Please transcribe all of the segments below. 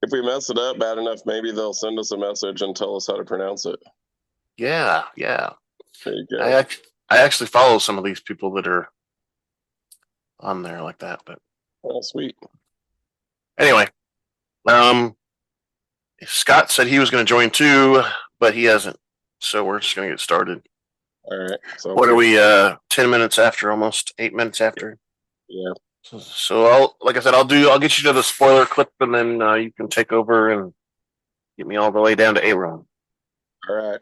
if we mess it up bad enough, maybe they'll send us a message and tell us how to pronounce it. Yeah. There you go. I actually follow some of these people that are on there like that, but sweet. Anyway, Scott said he was going to join too, but he hasn't. So we're just going to get started. All right. So what are we? 10 minutes after, almost 8 minutes after. Yeah. So like I said, I'll get you to the spoiler clip, and then you can take over and get me all the way down to A-Run. All right.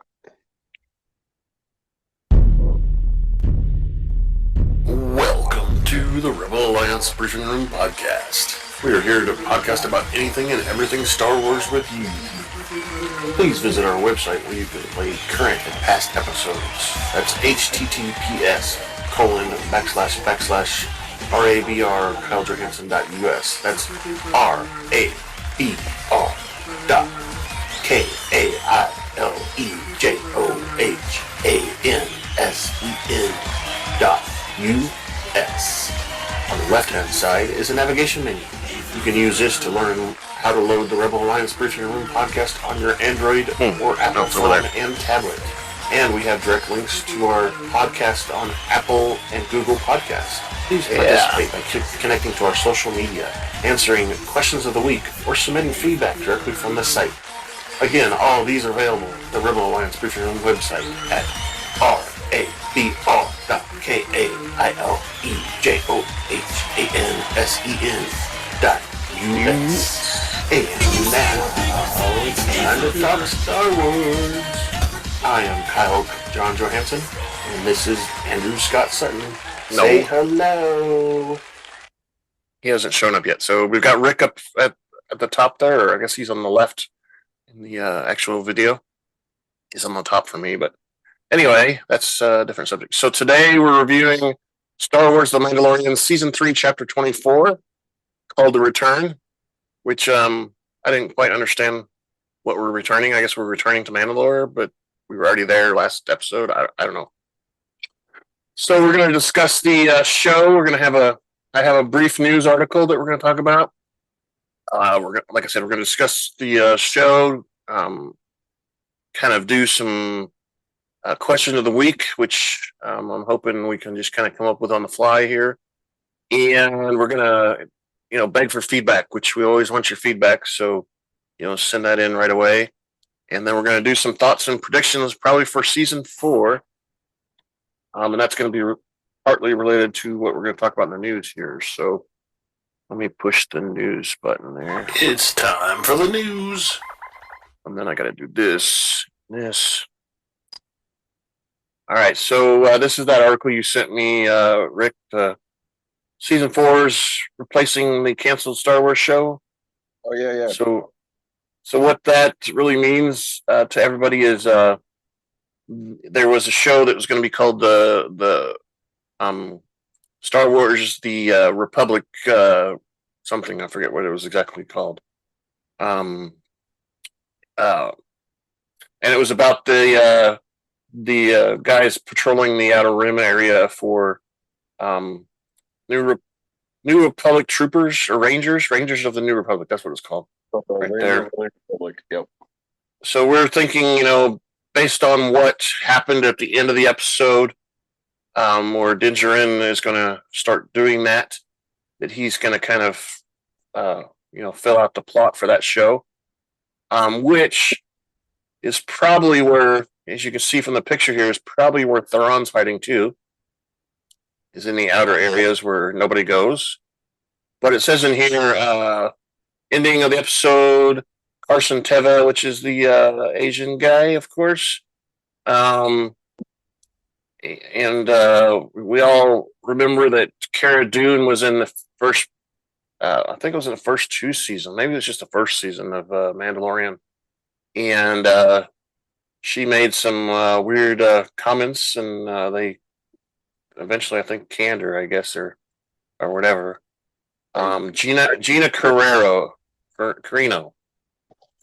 Welcome to the Rebel Alliance Briefing Room podcast. We are here to podcast about anything and everything Star Wars with you. Please visit our website where you can play current and past episodes. That's https://RABR.KyleJohansson.us. That's RABR.KyleJohansson.us. On the left-hand side is a navigation menu. You can use this to learn how to load the Rebel Alliance Briefing Room podcast on your Android or Apple phone and tablet. And we have direct links to our podcast on Apple and Google Podcasts. Please participate by connecting to our social media, answering questions of the week, or submitting feedback directly from the site. Again, all of these are available at the Rebel Alliance Briefing Room website at RABR.KyleJohansson.us. And now, it's time to talk Star Wars. I am Kyle John Johansson, and this is Andrew Scott Sutton. Say hello. He hasn't shown up yet, so we've got Rick up at the top there, or I guess he's on the left in the actual video. He's on the top for me, but anyway, that's a different subject. So today we're reviewing Star Wars The Mandalorian Season 3, Chapter 24, called The Return, which I didn't quite understand what we're returning. I guess we're returning to Mandalore, but we were already there last episode. I don't know. So we're going to discuss the show. I have a brief news article that we're going to talk about. Like I said, we're going to discuss the show, kind of do some question of the week, which I'm hoping we can just kind of come up with on the fly here. And we're going to, beg for feedback, which we always want your feedback. So, send that in right away. And then we're going to do some thoughts and predictions probably for season 4. And that's going to be partly related to what we're going to talk about in the news here. So let me push the news button there. It's time for the news. And then I got to do this. All right. So this is that article you sent me, Rick. Season 4 is replacing the canceled Star Wars show. Oh, yeah. So what that really means to everybody is there was a show that was going to be called the Star Wars the Republic something, I forget what it was exactly called. And it was about the guys patrolling the Outer Rim area for New Republic troopers or Rangers of the New Republic. That's what it's called. Right there. Yep. So we're thinking, based on what happened at the end of the episode, where Djarin is going to start doing that he's going to kind of, fill out the plot for that show, which is probably where, as you can see from the picture here, is probably where Theron's hiding too, is in the outer areas where nobody goes. But it says in here, ending of the episode, Carson Teva, which is the Asian guy, of course. And we all remember that Cara Dune was in the first, I think it was in the first 2 seasons. Maybe it was just the first season of Mandalorian. And she made some weird comments, and they eventually, I think, canned her, I guess, or whatever. Gina Carrino.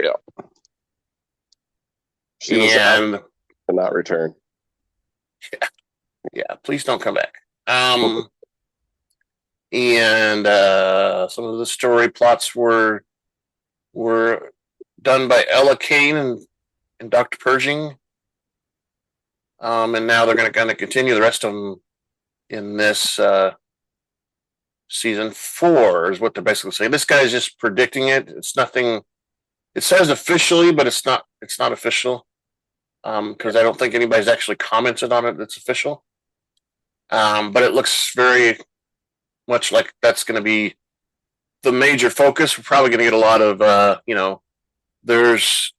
Yeah. She was out to not return. Yeah, please don't come back. And some of the story plots were were done by Ella Kane and Dr. Pershing. And now they're going to continue the rest of them in this season 4 is what they're basically saying. This guy's just predicting it. It's nothing. It says officially, but it's not. It's not official because I don't think anybody's actually commented on it. That's official. But it looks very much like that's going to be the major focus. We're probably going to get a lot of, there's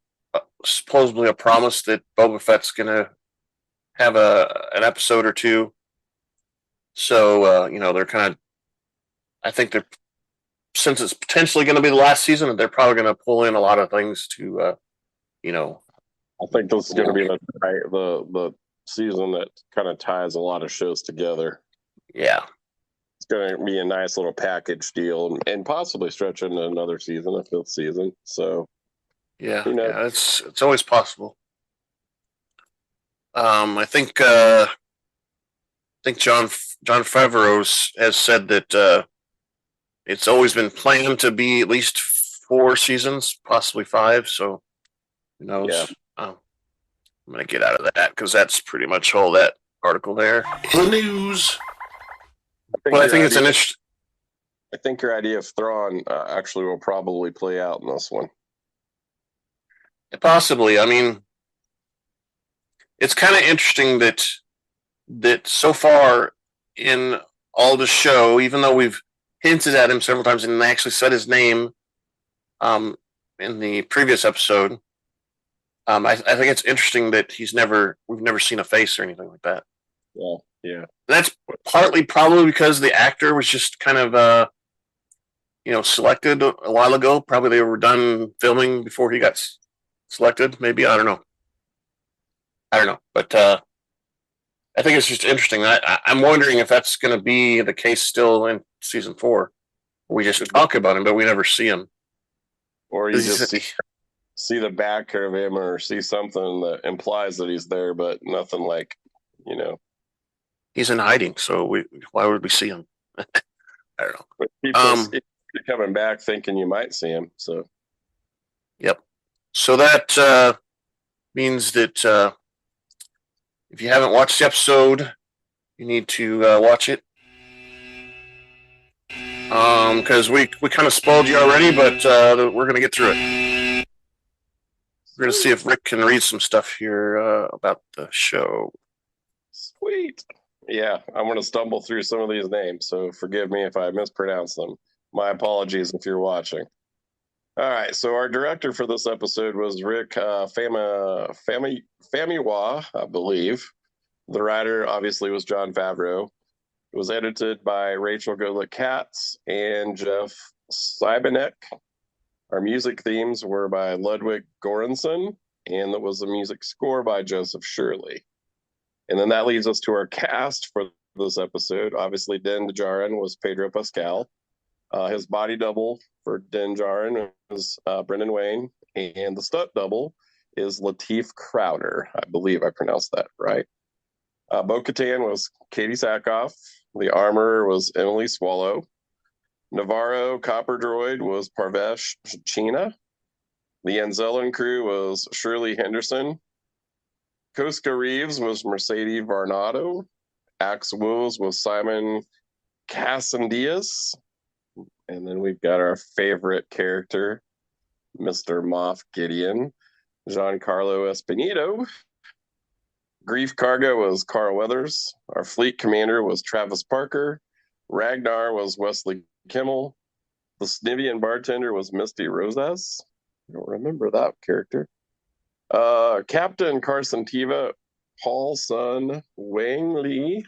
supposedly a promise that Boba Fett's going to have an episode or two. So, they're kind of, I think they're, since it's potentially going to be the last season, they're probably going to pull in a lot of things to, I think this is going to be the season that kind of ties a lot of shows together. Yeah. It's going to be a nice little package deal and possibly stretch into another season, a 5th season. So, yeah, it's always possible. I think Jon Favreau has said that it's always been planned to be at least 4 seasons, possibly 5. So who knows? Yeah. I'm going to get out of that because that's pretty much all that article there. The news. I think it's an interesting. I think your idea of Thrawn actually will probably play out in this one. Possibly. I mean, it's kind of interesting that so far in all the show, even though we've hinted at him several times and they actually said his name in the previous episode, I think it's interesting that we've never seen a face or anything like that. Yeah. That's partly probably because the actor was just kind of selected a while ago. Probably they were done filming before he got selected. Maybe, I don't know. But I think it's just interesting. I'm wondering if that's going to be the case still in season 4. We just talk about him, but we never see him. Or you just see the back of him or see something that implies that he's there, but nothing like, He's in hiding, so why would we see him? I don't know. But people coming back thinking you might see him. So, yep. So that means that if you haven't watched the episode, you need to watch it. Because we kind of spoiled you already, but we're going to get through it. We're going to see if Rick can read some stuff here about the show. Sweet. Yeah, I'm going to stumble through some of these names, so forgive me if I mispronounce them. My apologies if you're watching. All right, so our director for this episode was Rick Famuyiwa, I believe. The writer, obviously, was Jon Favreau. It was edited by Racheal Goodlett Katz and Jeff Seibenick. Our music themes were by Ludwig Goransson, and that was the music score by Joseph Shirley. And then that leads us to our cast for this episode. Obviously, Din Djarin was Pedro Pascal. His body double for Din Djarin is Brendan Wayne. And the stunt double is Lateef Crowder. I believe I pronounced that right. Katan was Katee Sackhoff. The Armour was Emily Swallow. Navarro Copper Droid was Parvesh Cheena. The Anzellan crew was Shirley Henderson. Koska Reeves was Mercedes Varndo. Axe Woves was Simon Cassandias. And then we've got our favorite character, Mr. Moff Gideon, Giancarlo Esposito. Grief Cargo was Carl Weathers. Our fleet commander was Travis Parker. Ragnar was Wesley Kimmel. The Snivian bartender was Misty Rosas. I don't remember that character. Captain Carson Teva, Paul Sun, Wang Li,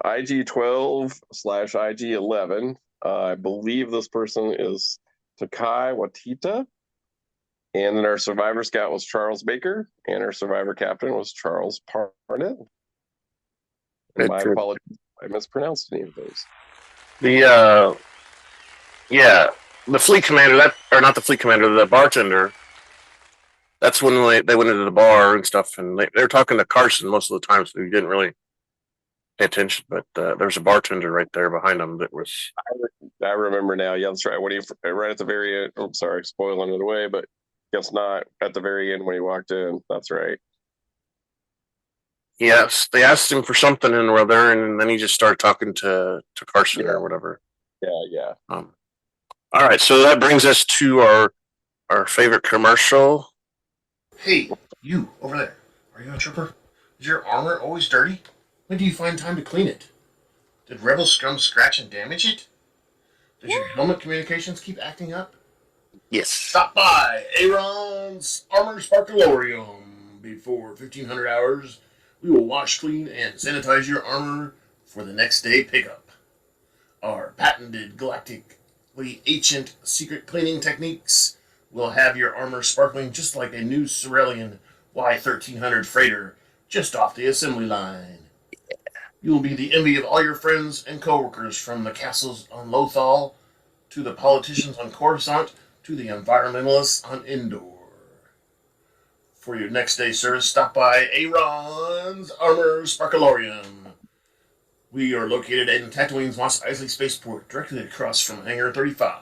IG-12/IG-11. I believe this person is Takai Watita. And then our survivor scout was Charles Baker, and our survivor captain was Charles Parnett. And my apologies if I mispronounced any of those. The fleet commander, the bartender, that's when they went into the bar and stuff, and they were talking to Carson most of the time, so he didn't really pay attention, but there's a bartender right there behind him that was. I remember now. Yeah, that's right. When he right at the very end. Oh, sorry, spoiling it away, but guess not. At the very end when he walked in. That's right. Yes, they asked him for something and whether, and then he just started talking to Carson or whatever. Yeah. All right, so that brings us to our favorite commercial. Hey, you over there. Are you a trooper? Is your armor always dirty? When do you find time to clean it? Did Rebel Scum scratch and damage it? Does your helmet communications keep acting up? Yes. Stop by Aaron's Armour Sparkalorium. Before 1500 hours, we will wash, clean, and sanitize your armor for the next day pickup. Our patented galactically ancient secret cleaning techniques will have your armor sparkling just like a new Cerealian Y1300 freighter just off the assembly line. You will be the envy of all your friends and coworkers, from the castles on Lothal to the politicians on Coruscant to the environmentalists on Endor. For your next day service, stop by Aaron's Armour Sparkalorium. We are located in Tatooine's Mos Eisley Spaceport, directly across from Hangar 35.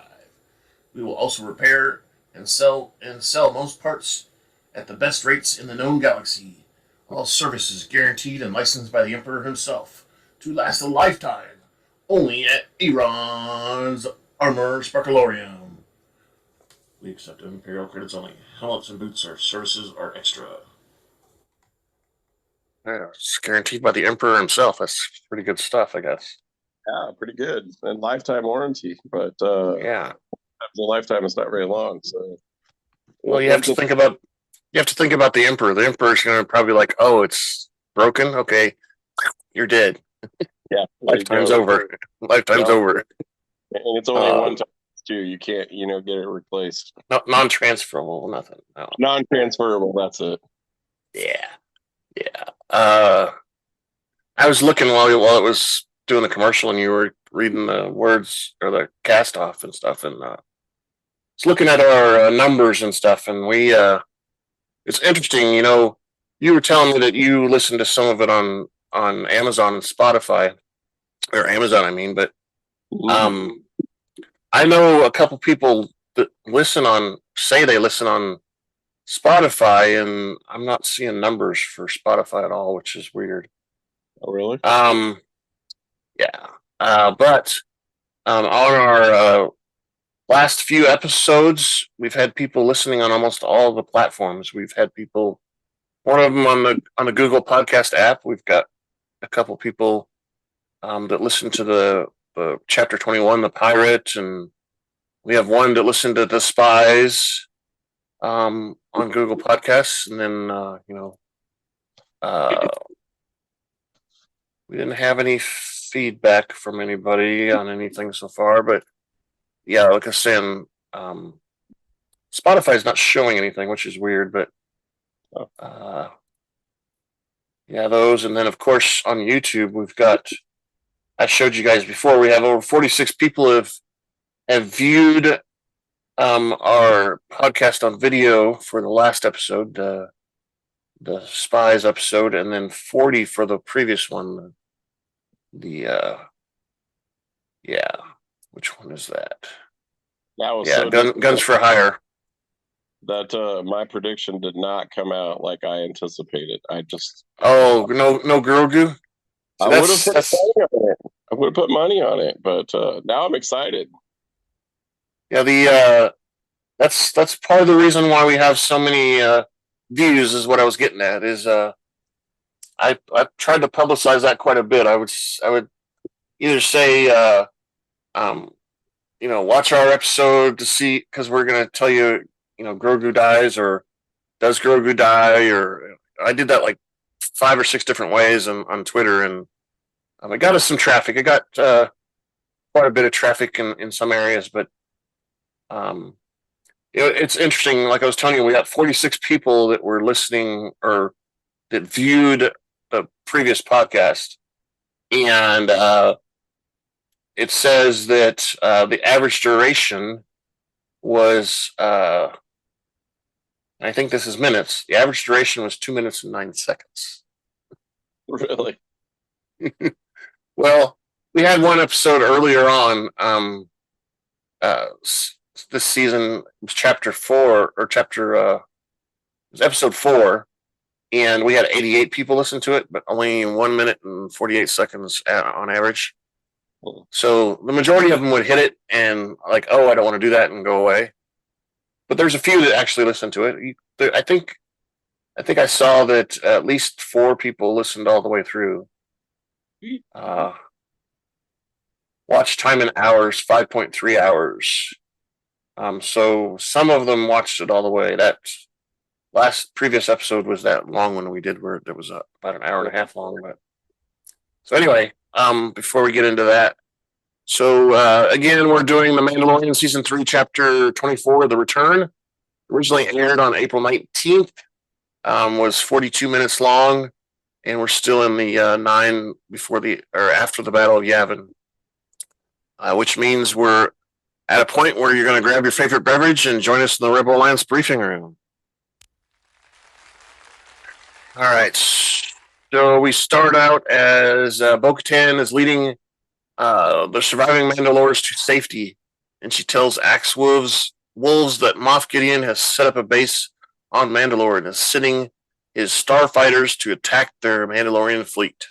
We will also repair and sell most parts at the best rates in the known galaxy. All services guaranteed and licensed by the Emperor himself to last a lifetime. Only at Aaron's Armour Sparkalorium. We accept Imperial credits only. Helmets and boots services are extra. Yeah, it's guaranteed by the Emperor himself. That's pretty good stuff, I guess. Yeah, pretty good. And lifetime warranty, but yeah, the lifetime is not very long. So, well, you have to think about the Emperor. The Emperor's going to probably like, oh, it's broken. Okay, you're dead. Yeah, lifetime's over. Lifetime's over. And it's only one time too. You can't, get it replaced. No, non-transferable, nothing. No. Non-transferable. That's it. Yeah. I was looking while it was doing the commercial, and you were reading the words or the cast off and stuff, and it's looking at our numbers and stuff, and we it's interesting. You were telling me that you listened to some of it on Amazon and Spotify, or Amazon, I mean, but I know a couple people that say they listen on Spotify, and I'm not seeing numbers for Spotify at all, which is weird. Oh, really? Yeah. But on our last few episodes, we've had people listening on almost all the platforms. We've had people, one of them on the Google Podcast app. We've got a couple people that listen to the Chapter 21, The Pirate, and we have one that listened to The Spies on Google Podcasts, and then we didn't have any feedback from anybody on anything so far, but yeah, like I was saying, Spotify's not showing anything, which is weird, but yeah, those, and then of course on YouTube we've got, I showed you guys before, we have over 46 people have viewed our podcast on video for the last episode, the Spies episode, and then 40 for the previous one. Which one is that? That was Guns for Hire. That my prediction did not come out like I anticipated. I just no Grogu. So I would have put money on it. I would have put money on it, but now I'm excited. Yeah, that's part of the reason why we have so many views. Is what I was getting at. Is I tried to publicize that quite a bit. I would either say watch our episode to see, because we're gonna tell you, Grogu dies, or does Grogu die, or I did that like 5 or 6 different ways on Twitter, and it got us some traffic. It got quite a bit of traffic in some areas, but it's interesting. Like I was telling you, we got 46 people that were listening or that viewed the previous podcast, and it says that the average duration was, I think this is minutes. The average duration was 2 minutes and 9 seconds. Really? Well, we had one episode earlier on. This season was chapter 4 or chapter. It was episode 4, and we had 88 people listen to it, but only 1 minute and 48 seconds on average. So the majority of them would hit it and like, oh, I don't want to do that and go away. But there's a few that actually listen to it. I think I saw that at least 4 people listened all the way through. Watch time in hours, 5.3 hours. So some of them watched it all the way. That previous episode was that long one we did where it was about an hour and a half long. But so anyway, before we get into that, so again, we're doing The Mandalorian Season 3, Chapter 24, The Return. Originally aired on April 19th, was 42 minutes long, and we're still in the 9 after the Battle of Yavin, which means we're at a point where you're going to grab your favorite beverage and join us in the Rebel Alliance briefing room. All right, so we start out as Bo-Katan is leading the surviving Mandalorians to safety, and she tells Axe Wolves that Moff Gideon has set up a base on Mandalore and is sending his starfighters to attack their Mandalorian fleet.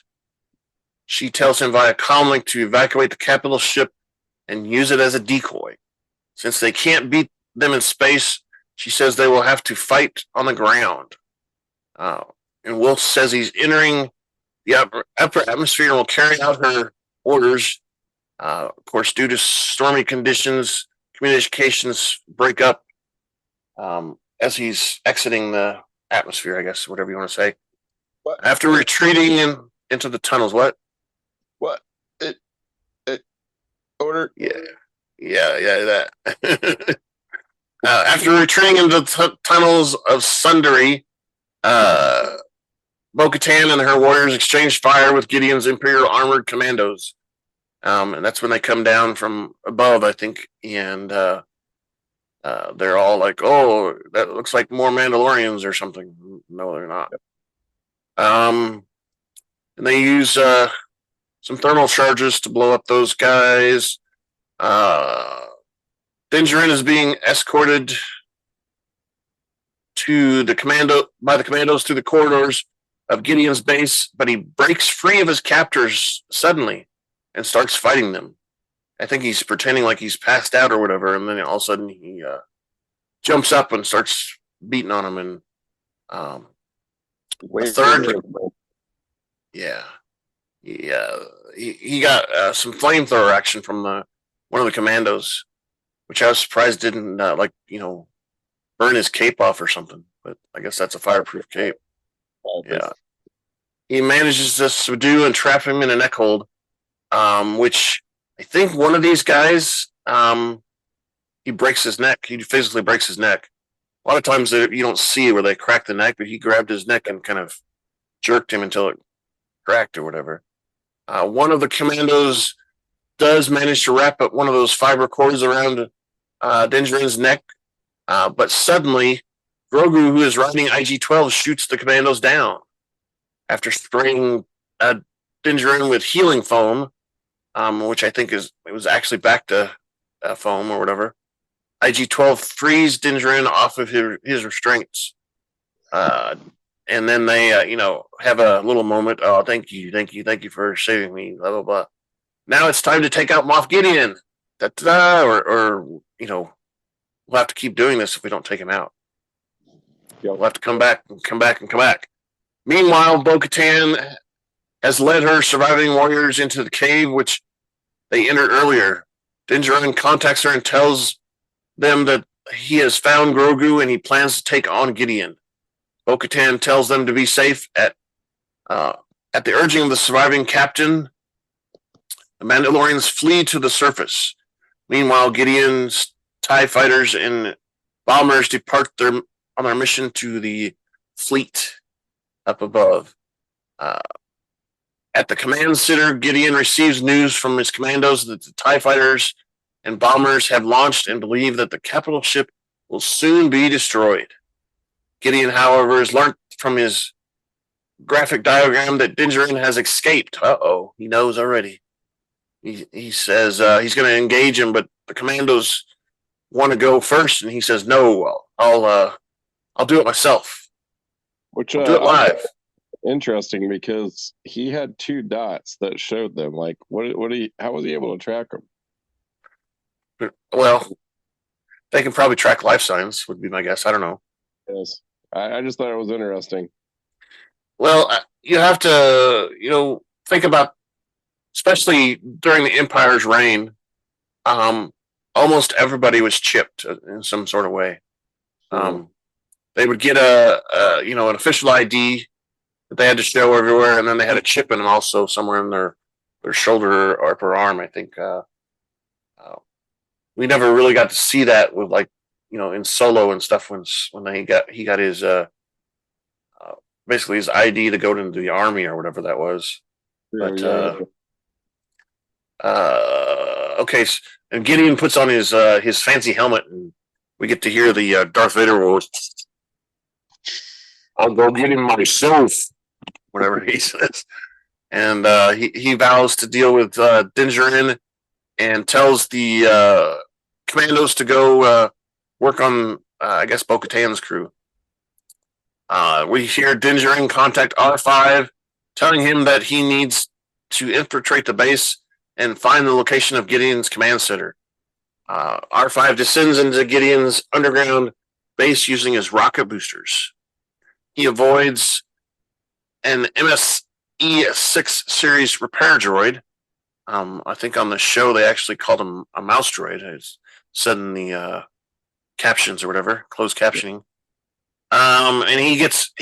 She tells him via comlink to evacuate the capital ship and use it as a decoy. Since they can't beat them in space, she says they will have to fight on the ground. And Wolf says he's entering the upper atmosphere and will carry out her orders. Of course, due to stormy conditions, communications break up as he's exiting the atmosphere, I guess, whatever you want to say. What? After retreating into the tunnels, what? What? Order? Yeah, that. After retreating into the tunnels of Sundari, Bo-Katan and her warriors exchange fire with Gideon's Imperial armored commandos. And that's when they come down from above, I think, and they're all like, oh, that looks like more Mandalorians or something. No, they're not. And they use some thermal charges to blow up those guys. Djarin is being escorted by the commandos through the corridors of Gideon's base, but he breaks free of his captors suddenly and starts fighting them. I think he's pretending like he's passed out or whatever, and then all of a sudden he jumps up and starts beating on him. And he got some flamethrower action from one of the commandos, which I was surprised didn't burn his cape off or something. But I guess that's a fireproof cape. Yeah, he manages to subdue and trap him in a neck hold. Which I think one of these guys, he breaks his neck. He physically breaks his neck. A lot of times you don't see where they crack the neck, but he grabbed his neck and kind of jerked him until it cracked or whatever. One of the commandos does manage to wrap up one of those fiber cords around Djarin's neck, but suddenly Grogu, who is riding IG-12, shoots the commandos down after spraying Djarin with healing foam, which I think it was actually back to foam or whatever. IG-12 frees Djarin off of his restraints, and then they have a little moment. Oh, thank you for saving me. Blah blah blah. Now it's time to take out Moff Gideon. Or we'll have to keep doing this if we don't take him out. We'll have to come back. Meanwhile, Bo-Katan has led her surviving warriors into the cave, which they entered earlier. Djarin contacts her and tells them that he has found Grogu and he plans to take on Gideon. Bo-Katan tells them to be safe. At the urging of the surviving captain, the Mandalorians flee to the surface. Meanwhile, Gideon's TIE fighters and bombers depart on their mission to the fleet up above. At the command center, Gideon receives news from his commandos that the TIE fighters and bombers have launched and believe that the capital ship will soon be destroyed. Gideon, however, has learned from his graphic diagram that Djarin has escaped. He knows already. He says he's going to engage him, but the commandos want to go first, and he says, "No, I'll do it myself. Which I'll do it live." Interesting, because he had 2 dots that showed them. Like, how was he able to track them? Well, they can probably track life signs, would be my guess. I don't know. Yes, I just thought it was interesting. Well, you have to, think about, especially during the Empire's reign, almost everybody was chipped in some sort of way. They would get an official ID that they had to show everywhere, and then they had a chip in them also somewhere in their shoulder or upper arm. I think we never really got to see that with in Solo and stuff when he got his basically his ID to go into the army or whatever that was. But okay, and Gideon puts on his fancy helmet, and we get to hear the Darth Vader voice. "I'll go get him myself," whatever he says, and he vows to deal with Djarin and tells the commandos to go work on, I guess, Bo-Katan's crew. We hear Djarin contact R5, telling him that he needs to infiltrate the base and find the location of Gideon's command center. R5 descends into Gideon's underground base using his rocket boosters. He avoids an MSE6 series repair droid. I think on the show they actually called him a mouse droid. It's said in the captions or whatever, closed captioning. And he gets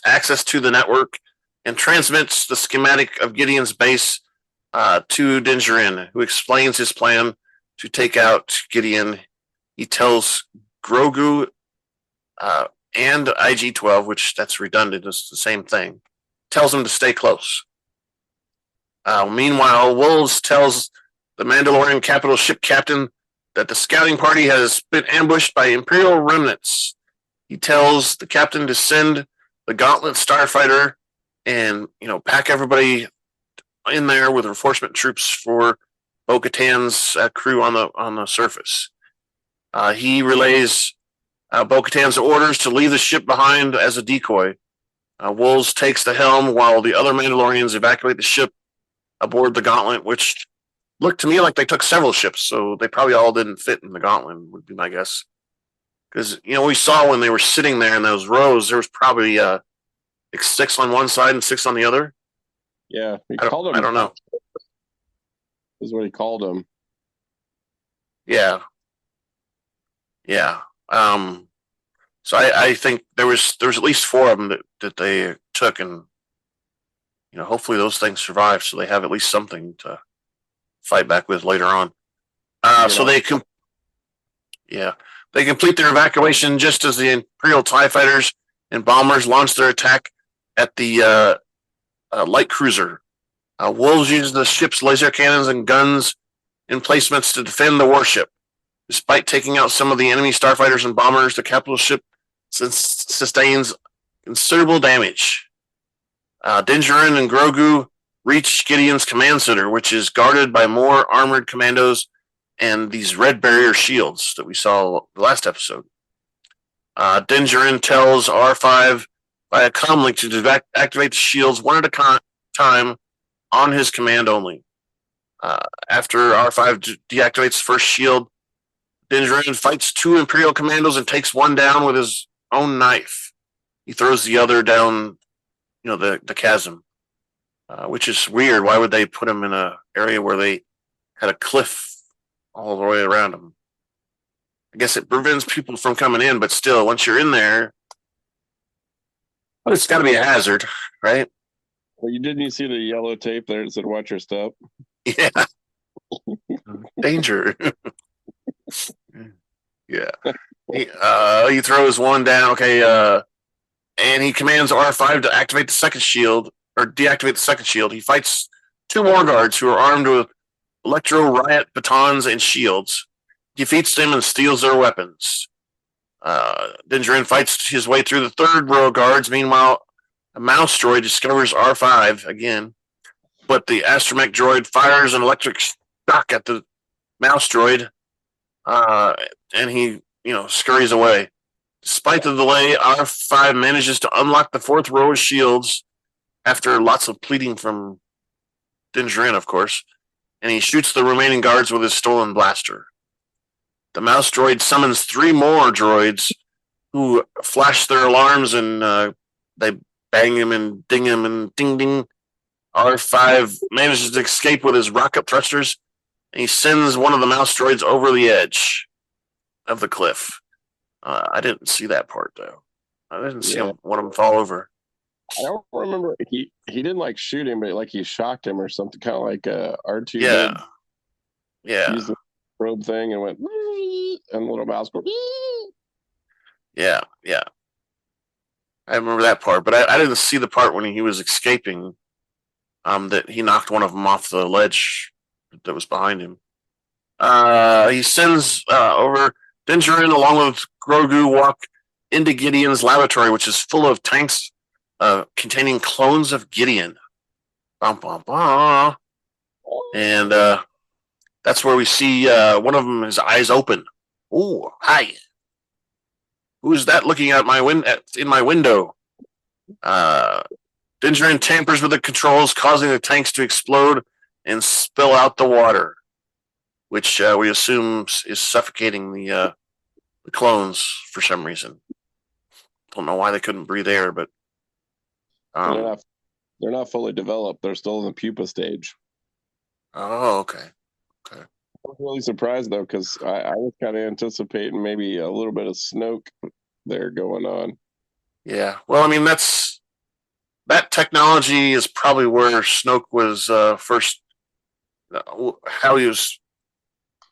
access to the network and transmits the schematic of Gideon's base to Djarin, who explains his plan to take out Gideon. He tells Grogu and IG-12, which that's redundant, it's the same thing, tells him to stay close. Meanwhile, Woves tells the Mandalorian capital ship captain that the scouting party has been ambushed by Imperial remnants. He tells the captain to send the Gauntlet starfighter and pack everybody in there with reinforcement troops for Bo-Katan's crew on the surface. He relays Bo-Katan's orders to leave the ship behind as a decoy. Woves takes the helm while the other Mandalorians evacuate the ship aboard the Gauntlet, which looked to me like they took several ships, so they probably all didn't fit in the Gauntlet, would be my guess. Because, we saw when they were sitting there in those rows, there was probably 6 on one side and 6 on the other. Yeah, I don't know. Is what he called them. Yeah. So I think there was at least 4 of them that they took, and hopefully those things survive, so they have at least something to fight back with later on. So they complete their evacuation just as the Imperial TIE fighters and bombers launch their attack at the light cruiser. Woves uses the ship's laser cannons and guns emplacements to defend the warship. Despite taking out some of the enemy starfighters and bombers, the capital ship sustains considerable damage. Djarin and Grogu reach Gideon's command center, which is guarded by more armored commandos and these red barrier shields that we saw the last episode. Djarin tells R5 by a comlink to activate the shields one at a time on his command only. After R5 deactivates the first shield, Djarin fights 2 Imperial commandos and takes one down with his own knife. He throws the other down, the chasm, which is weird. Why would they put him in an area where they had a cliff all the way around him? I guess it prevents people from coming in, but still, once you're in there, it's got to be a hazard, right? Well, you see the yellow tape there that said "Watch your step"? Yeah. Danger. Yeah. He throws one down. Okay. And he commands R5 to activate the second shield or deactivate the second shield. He fights 2 more guards who are armed with electro riot batons and shields. Defeats them and steals their weapons. Djarin fights his way through the 3rd row of guards. Meanwhile, A mouse droid discovers R5 again, but the astromech droid fires an electric shock at the mouse droid, and he, scurries away. Despite the delay, R5 manages to unlock the fourth row of shields after lots of pleading from Djarin, of course, and he shoots the remaining guards with his stolen blaster. The mouse droid summons 3 more droids who flash their alarms, and they bang him and ding him and ding ding. R5 manages to escape with his rocket thrusters, and he sends one of the mouse droids over the edge of the cliff. I didn't see that part, though. I didn't see one of them fall over. I don't remember. He didn't like shoot him, but like he shocked him or something, kind of like R2. Yeah. Yeah. Used the probe thing and went, and the little mouse go. Yeah. I remember that part, but I didn't see the part when he was escaping. That he knocked one of them off the ledge that was behind him. He sends over Djarin along with Grogu walk into Gideon's laboratory, which is full of tanks containing clones of Gideon. Bum, bum, bum. And that's where we see one of them, his eyes open. Oh, hi. Who's that looking at in my window? Djarin tampers with the controls, causing the tanks to explode and spill out the water, which we assume is suffocating the clones for some reason. Don't know why they couldn't breathe air, but they're not fully developed. They're still in the pupa stage. Oh, okay. I was really surprised though, because I was kind of anticipating maybe a little bit of Snoke there going on. Yeah, well, I mean that technology is probably where Snoke was first, how he was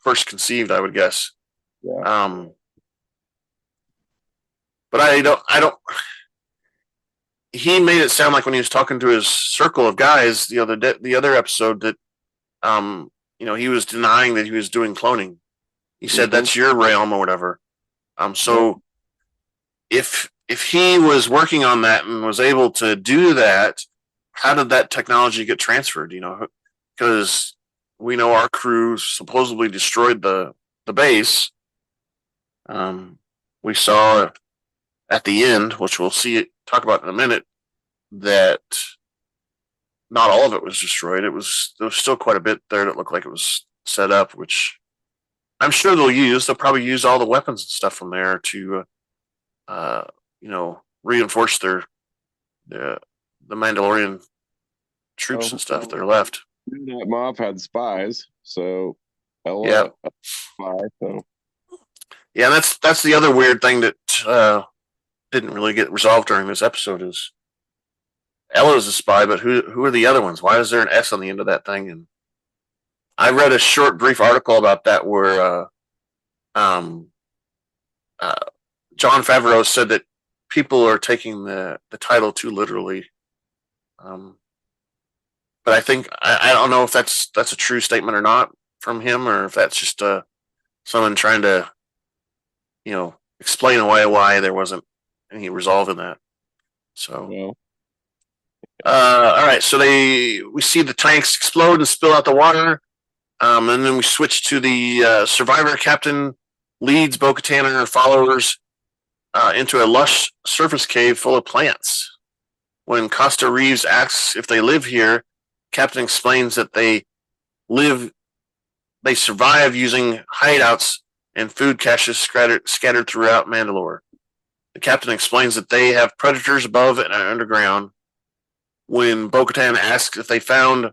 first conceived, I would guess. Yeah. But I don't. He made it sound like when he was talking to his circle of guys the other episode that, he was denying that he was doing cloning. He said that's your realm or whatever. So if he was working on that and was able to do that, how did that technology get transferred? Because we know our crew supposedly destroyed the base. We saw at the end, which we'll talk about in a minute, that not all of it was destroyed. There was still quite a bit there that looked like it was set up, which I'm sure they'll use. They'll probably use all the weapons and stuff from there to reinforce the Mandalorian troops and stuff that are left. That Moff had spies, so yeah. Spy, so. Yeah, that's the other weird thing that didn't really get resolved during this episode is Ella's a spy, but who are the other ones? Why is there an S on the end of that thing? And I read a short, brief article about that where Jon Favreau said that people are taking the title too literally. But I think I don't know if that's a true statement or not from him, or if that's just someone trying to, explain away why there wasn't any resolve in that. So, all right. So we see the tanks explode and spill out the water, and then we switch to the survivor captain leads Bo-Katan and her followers into a lush surface cave full of plants. When Costa Reeves asks if they live here, Captain explains that they survive using hideouts and food caches scattered throughout Mandalore. The captain explains that they have predators above and underground. When Bo-Katan asks if they found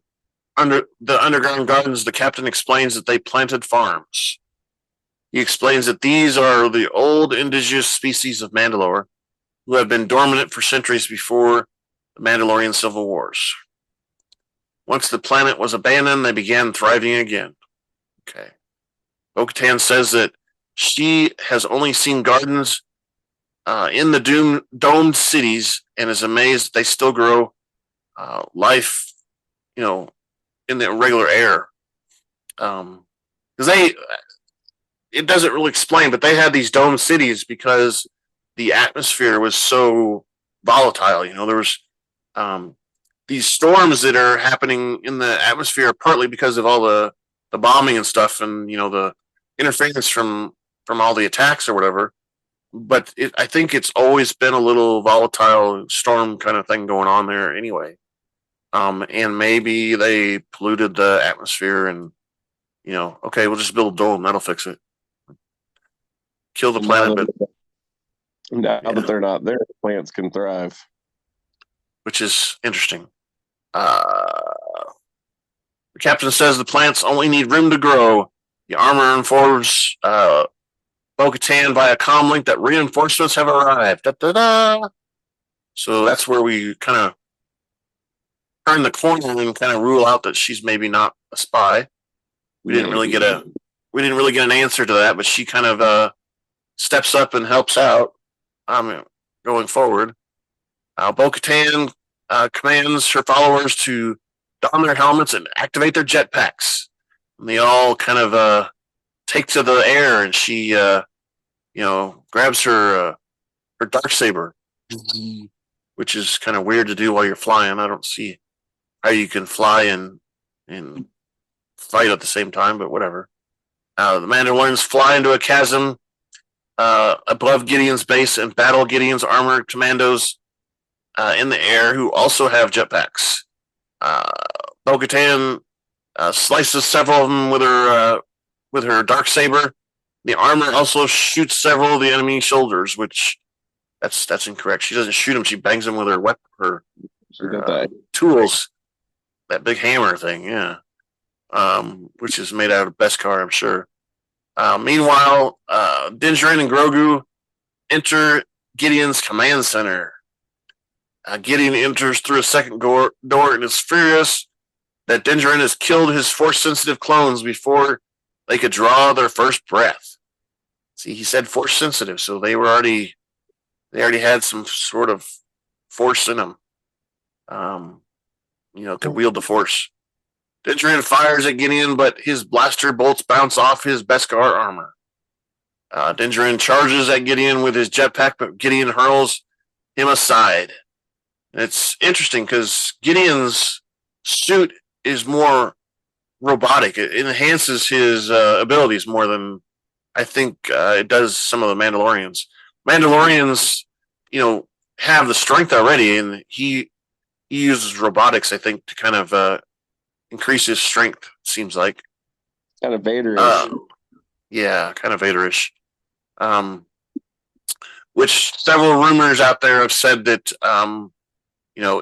the underground gardens, the captain explains that they planted farms. He explains that these are the old indigenous species of Mandalore who have been dormant for centuries before the Mandalorian Civil Wars. Once the planet was abandoned, they began thriving again. Okay. Bo-Katan says that she has only seen gardens in the domed cities and is amazed that they still grow life, in the regular air. Because it doesn't really explain, but they had these domed cities because the atmosphere was so volatile. There was these storms that are happening in the atmosphere are partly because of all the bombing and stuff, and the interference from all the attacks or whatever. But I think it's always been a little volatile storm kind of thing going on there anyway. And maybe they polluted the atmosphere, and okay, we'll just build a dome, that'll fix it. Kill the planet, now that they're not there, the plants can thrive, which is interesting. The captain says the plants only need room to grow. The Armour informs Bo-Katan via comlink that reinforcements have arrived. Da, da, da. So that's where we kind of turn the corner and kind of rule out that she's maybe not a spy. We didn't really get an answer to that, but she kind of steps up and helps out going forward. Bo-Katan commands her followers to don their helmets and activate their jetpacks. And they all kind of take to the air, and she grabs her Darksaber, which is kind of weird to do while you're flying. I don't see how you can fly and fight at the same time, but whatever. The Mandalorians fly into a chasm above Gideon's base and battle Gideon's armored commandos in the air, who also have jetpacks. Bo-Katan slices several of them with her Darksaber. The Armour also shoots several of the enemy shoulders, which that's incorrect. She doesn't shoot them; she bangs them with her weapon, her tools. That big hammer thing, yeah. Which is made out of Beskar, I'm sure. Meanwhile, Djarin and Grogu enter Gideon's command center. Gideon enters through a second door and is furious that Djarin has killed his Force-sensitive clones before they could draw their first breath. See, he said Force-sensitive, so they already had some sort of Force in them. Could wield the Force. Djarin fires at Gideon, but his blaster bolts bounce off his Beskar armor. Djarin charges at Gideon with his jetpack, but Gideon hurls him aside. It's interesting because Gideon's suit is more robotic. It enhances his abilities more than I think it does some of the Mandalorians. Mandalorians, have the strength already, and he uses robotics, I think, to kind of increase his strength, seems like. Kind of Vader-ish. Yeah, kind of Vader-ish. Which several rumors out there have said that,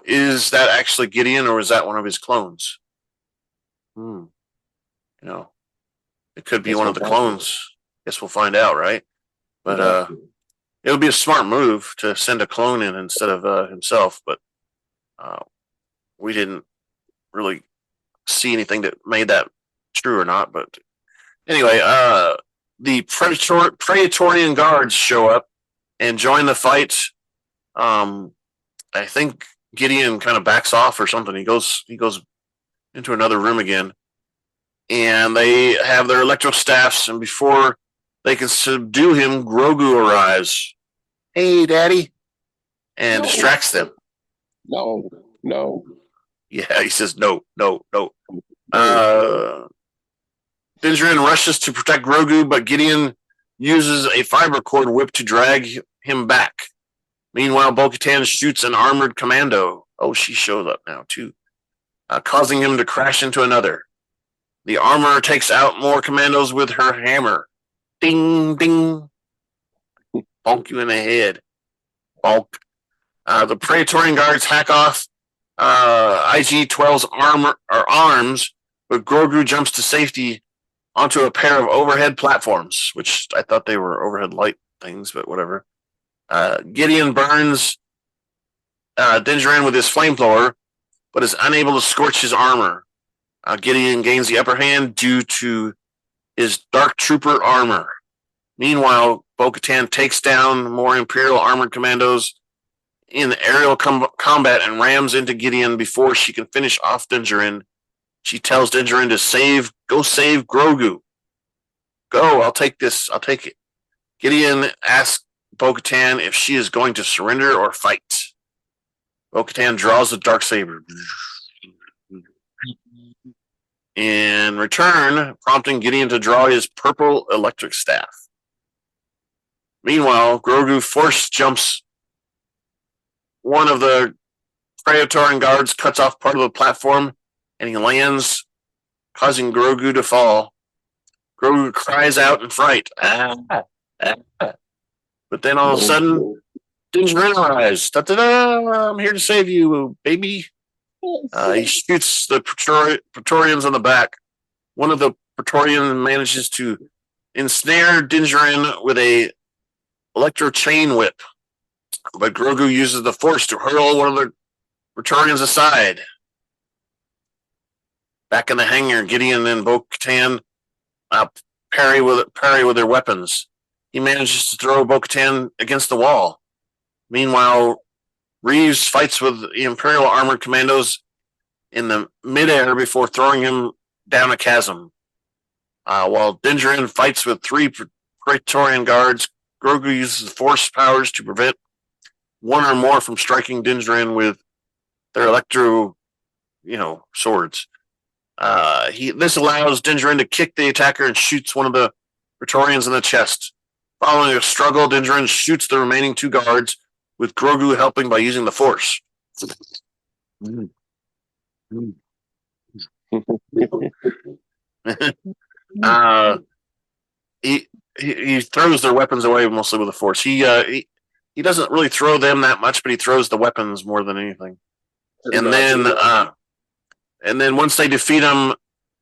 is that actually Gideon or is that one of his clones? It could be one of the clones. Guess we'll find out, right? But it would be a smart move to send a clone in instead of himself, but we didn't really see anything that made that true or not. But anyway, the Praetorian guards show up and join the fight. I think Gideon kind of backs off or something. He goes into another room again, and they have their electrostaffs, and before they can subdue him, Grogu arrives. Hey, Daddy, and distracts them. No. Yeah, he says no. Djarin rushes to protect Grogu, but Gideon uses a fiber cord whip to drag him back. Meanwhile, Bo-Katan shoots an armored commando. Oh, she shows up now, too. Causing him to crash into another. The Armour takes out more commandos with her hammer. Ding, ding. Bonk you in the head. Bonk. The Praetorian guards hack off IG-12's arms, but Grogu jumps to safety onto a pair of overhead platforms, which I thought they were overhead light things, but whatever. Gideon burns Djarin with his flamethrower, but is unable to scorch his armor. Gideon gains the upper hand due to his Dark Trooper armor. Meanwhile, Bo-Katan takes down more Imperial armored commandos in aerial combat and rams into Gideon before she can finish off Djarin. She tells Djarin to go save Grogu. Go, I'll take this. I'll take it. Gideon asks Bo-Katan if she is going to surrender or fight. Bo-Katan draws the Darksaber. In return, prompting Gideon to draw his purple electric staff. Meanwhile, Grogu force jumps one of the Praetorian guards, cuts off part of the platform, and he lands, causing Grogu to fall. Grogu cries out in fright. But then all of a sudden, Djarin arrives. Da-da-da, I'm here to save you, baby. He shoots the Praetorians on the back. One of the Praetorians manages to ensnare Djarin with a electro chain whip, but Grogu uses the Force to hurl one of the Praetorians aside. Back in the hangar, Gideon and Bo-Katan parry with their weapons. He manages to throw Bo-Katan against the wall. Meanwhile, Reeves fights with the Imperial Armored Commandos in the midair before throwing him down a chasm. While Djarin fights with 3 Praetorian guards, Grogu uses Force powers to prevent one or more from striking Djarin with their electro, swords. This allows Djarin to kick the attacker and shoots one of the Praetorians in the chest. Following a struggle, Djarin shoots the remaining 2 guards, with Grogu helping by using the Force. He throws their weapons away mostly with the Force. He doesn't really throw them that much, but he throws the weapons more than anything. And then once they defeat him,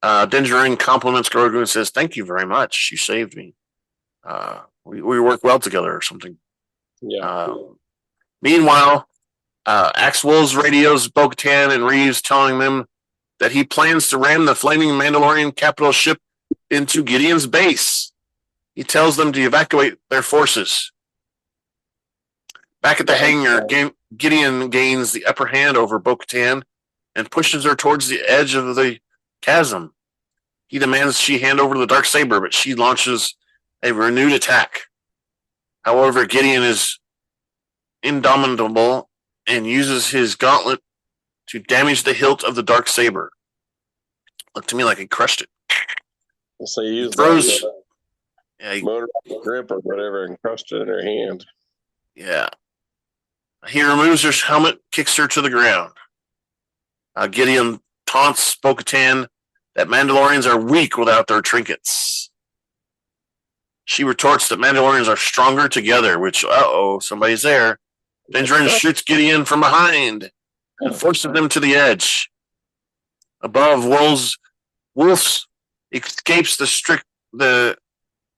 Djarin compliments Grogu and says, "Thank you very much. You saved me. We work well together," or something. Yeah. Meanwhile, Axe Wolves radios Bo-Katan and Reeves, telling them that he plans to ram the flaming Mandalorian capital ship into Gideon's base. He tells them to evacuate their forces. Back at the hangar, Gideon gains the upper hand over Bo-Katan and pushes her towards the edge of the chasm. He demands she hand over the Darksaber, but she launches a renewed attack. However, Gideon is indomitable and uses his gauntlet to damage the hilt of the Darksaber. Looked to me like he crushed it. So he used throws motor grip or whatever and crushed it in her hand. Yeah. He removes her helmet, kicks her to the ground. Gideon taunts Bo-Katan that Mandalorians are weak without their trinkets. She retorts that Mandalorians are stronger together, which, somebody's there. Djarin shoots Gideon from behind and forces them to the edge. Above, Wolves escapes the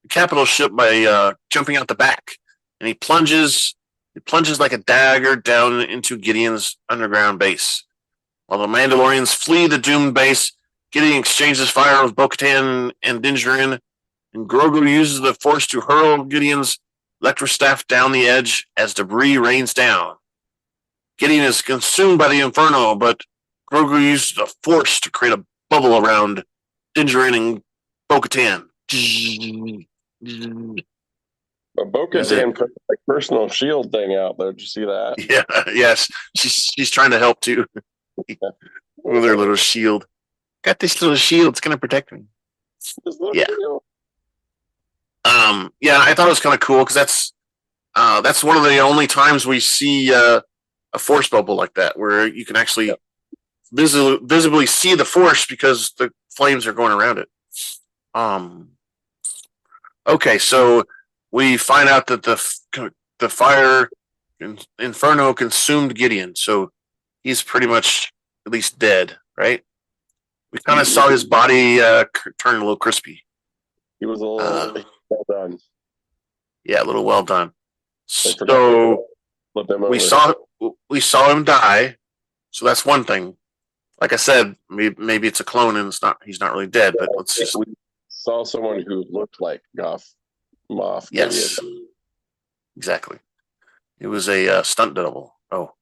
capital ship by jumping out the back, and he plunges like a dagger down into Gideon's underground base. While the Mandalorians flee the doomed base, Gideon exchanges fire with Bo-Katan and Djarin, and Grogu uses the Force to hurl Gideon's electrostaff down the edge as debris rains down. Gideon is consumed by the Inferno, but Grogu uses the Force to create a bubble around Djarin and Bo-Katan. But Bo-Katan put a personal shield thing out there. Did you see that? Yeah, yes. She's trying to help too. With her little shield. Got this little shield, it's gonna protect me. Yeah. Shield. Yeah, I thought it was kind of cool because that's one of the only times we see a Force bubble like that, where you can actually visibly see the Force because the flames are going around it. Okay, so we find out that the fire Inferno consumed Gideon, so he's pretty much at least dead, right? We kind of saw his body turn a little crispy. He was a little well done. Yeah, a little well done. So we saw him die. So that's one thing. Like I said, maybe it's a clone and he's not really dead. But let's just. We saw someone who looked like Moff. Yes, exactly. It was a stunt double. Oh.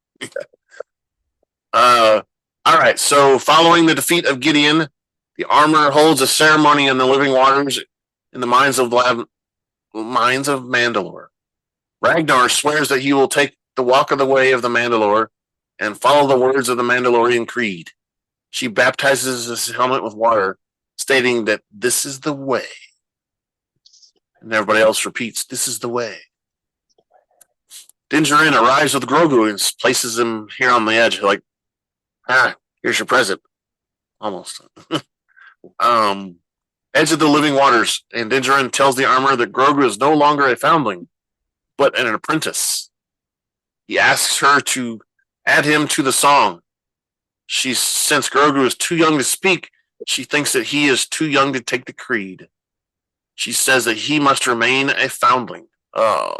All right. So following the defeat of Gideon, the Armour holds a ceremony in the living waters in the mines of Mandalore. Ragnar swears that he will take the walk of the way of the Mandalore and follow the words of the Mandalorian creed. She baptizes his helmet with water, stating that this is the way. And everybody else repeats, this is the way. Djarin arrives with Grogu and places him here on the edge, like, here's your present. Almost. Edge of the living waters, and Djarin tells the armor that Grogu is no longer a foundling, but an apprentice. He asks her to add him to the song. Since Grogu is too young to speak, she thinks that he is too young to take the creed. She says that he must remain a foundling. Oh.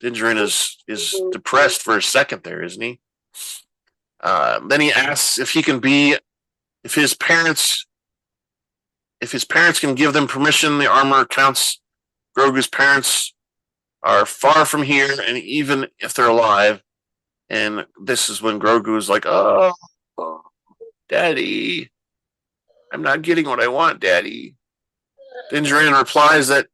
Djarin is depressed for a second there, isn't he? Then he asks if his parents can give them permission. The armor counts Grogu's parents are far from here, and even if they're alive. And this is when Grogu is like, oh, Daddy, I'm not getting what I want, Daddy. Djarin replies that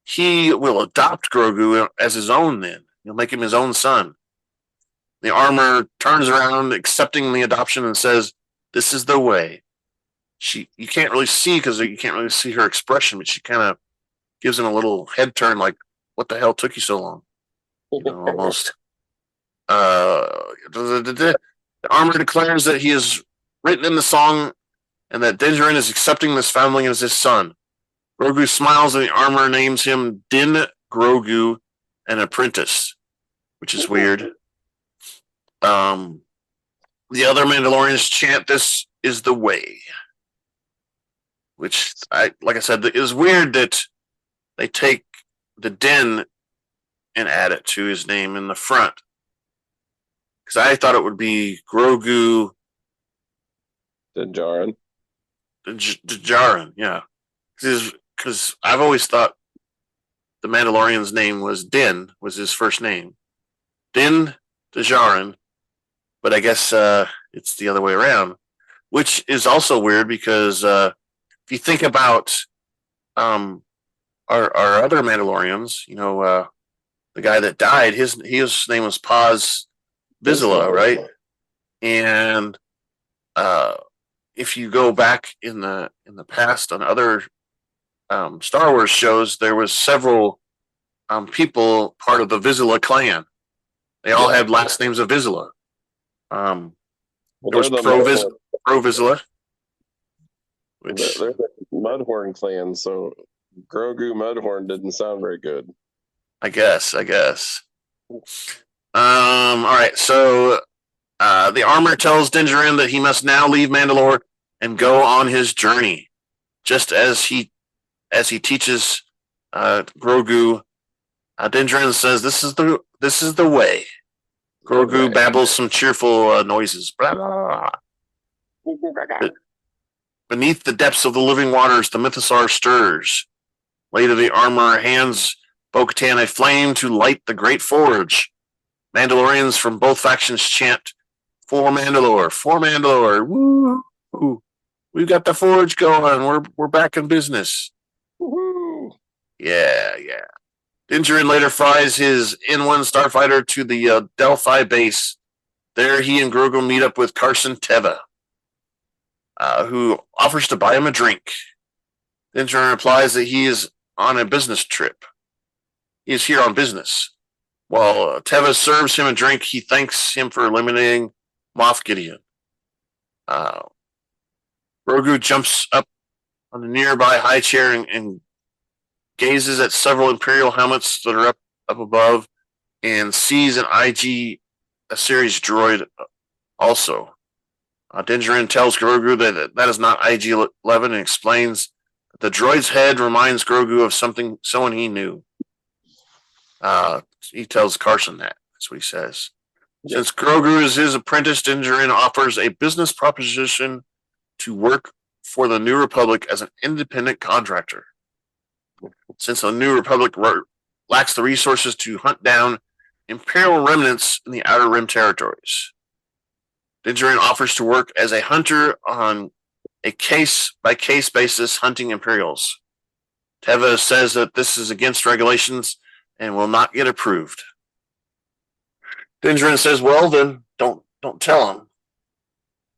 he will adopt Grogu as his own then. He'll make him his own son. The armor turns around, accepting the adoption, and says, this is the way. You can't really see because you can't really see her expression, but she kind of gives him a little head turn like, what the hell took you so long? Almost. The armor declares that he is written in the song and that Djarin is accepting this foundling as his son. Grogu smiles and the armor names him Din Grogu, an apprentice, which is weird. The other Mandalorians chant, this is the way. Which, like I said, it is weird that they take the Din and add it to his name in the front. Because I thought it would be Grogu. Djarin. Djarin, yeah. Because I've always thought the Mandalorian's name was Din, was his first name. Din Djarin. But I guess it's the other way around. Which is also weird because if you think about our other Mandalorians, the guy that died, his name was Paz Vizsla, right? And if you go back in the past on other Star Wars shows, there was several people part of the Vizsla clan. They all had last names of Vizsla. There was Pro Vizsla. They're the Mudhorn clan, so Grogu Mudhorn didn't sound very good. I guess. All right, so the armor tells Djarin that he must now leave Mandalore and go on his journey, just as he teaches Grogu. Djarin says, "This is the way." Grogu babbles some cheerful noises. Blah, blah, blah. Beneath the depths of the living waters, the mythosaur stirs. Later, the armor hands Bo-Katan a flame to light the great forge. Mandalorians from both factions chant, "For Mandalore, for Mandalore, woo! We've got the forge going. We're back in business." Woo-hoo. Yeah. Djarin later flies his N1 starfighter to the Delphi base. There, he and Grogu meet up with Carson Teva, who offers to buy him a drink. Djarin replies that he is on a business trip. He is here on business. While Teva serves him a drink, he thanks him for eliminating Moff Gideon. Grogu jumps up on the nearby high chair and gazes at several Imperial helmets that are up above and sees an IG series droid also. Djarin tells Grogu that is not IG-11 and explains that the droid's head reminds Grogu of someone he knew. He tells Carson that. That's what he says. Since Grogu is his apprentice, Djarin offers a business proposition to work for the New Republic as an independent contractor. Since the New Republic lacks the resources to hunt down Imperial remnants in the Outer Rim territories, Djarin offers to work as a hunter on a case-by-case basis hunting Imperials. Teva says that this is against regulations and will not get approved. Djarin says, "Well, then don't don't tell him.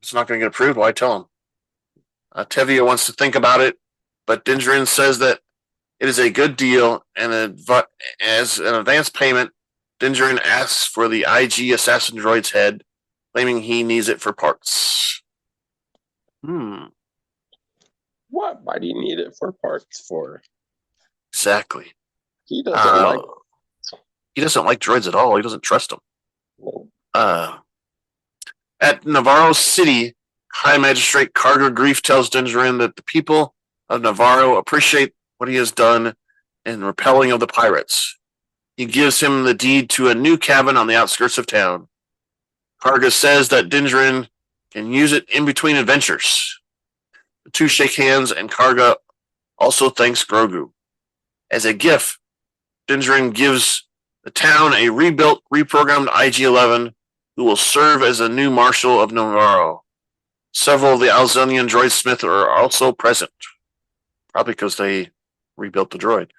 It's not going to get approved. Why tell him? Tevye wants to think about it, but Djarin says that it is a good deal, and as an advance payment, Djarin asks for the IG assassin droid's head, claiming he needs it for parts. What? Why do you need it for parts for? Exactly. He doesn't like. He doesn't like droids at all. He doesn't trust them. No. At Navarro City, High Magistrate Karga Grief tells Djarin that the people of Navarro appreciate what he has done in repelling of the pirates. He gives him the deed to a new cabin on the outskirts of town. Karga says that Djarin can use it in between adventures. The two shake hands, and Karga also thanks Grogu. As a gift, Djarin gives the town a rebuilt, reprogrammed IG-11 who will serve as a new marshal of Navarro. Several of the Anzellan droid smiths are also present, probably because they rebuilt the droid.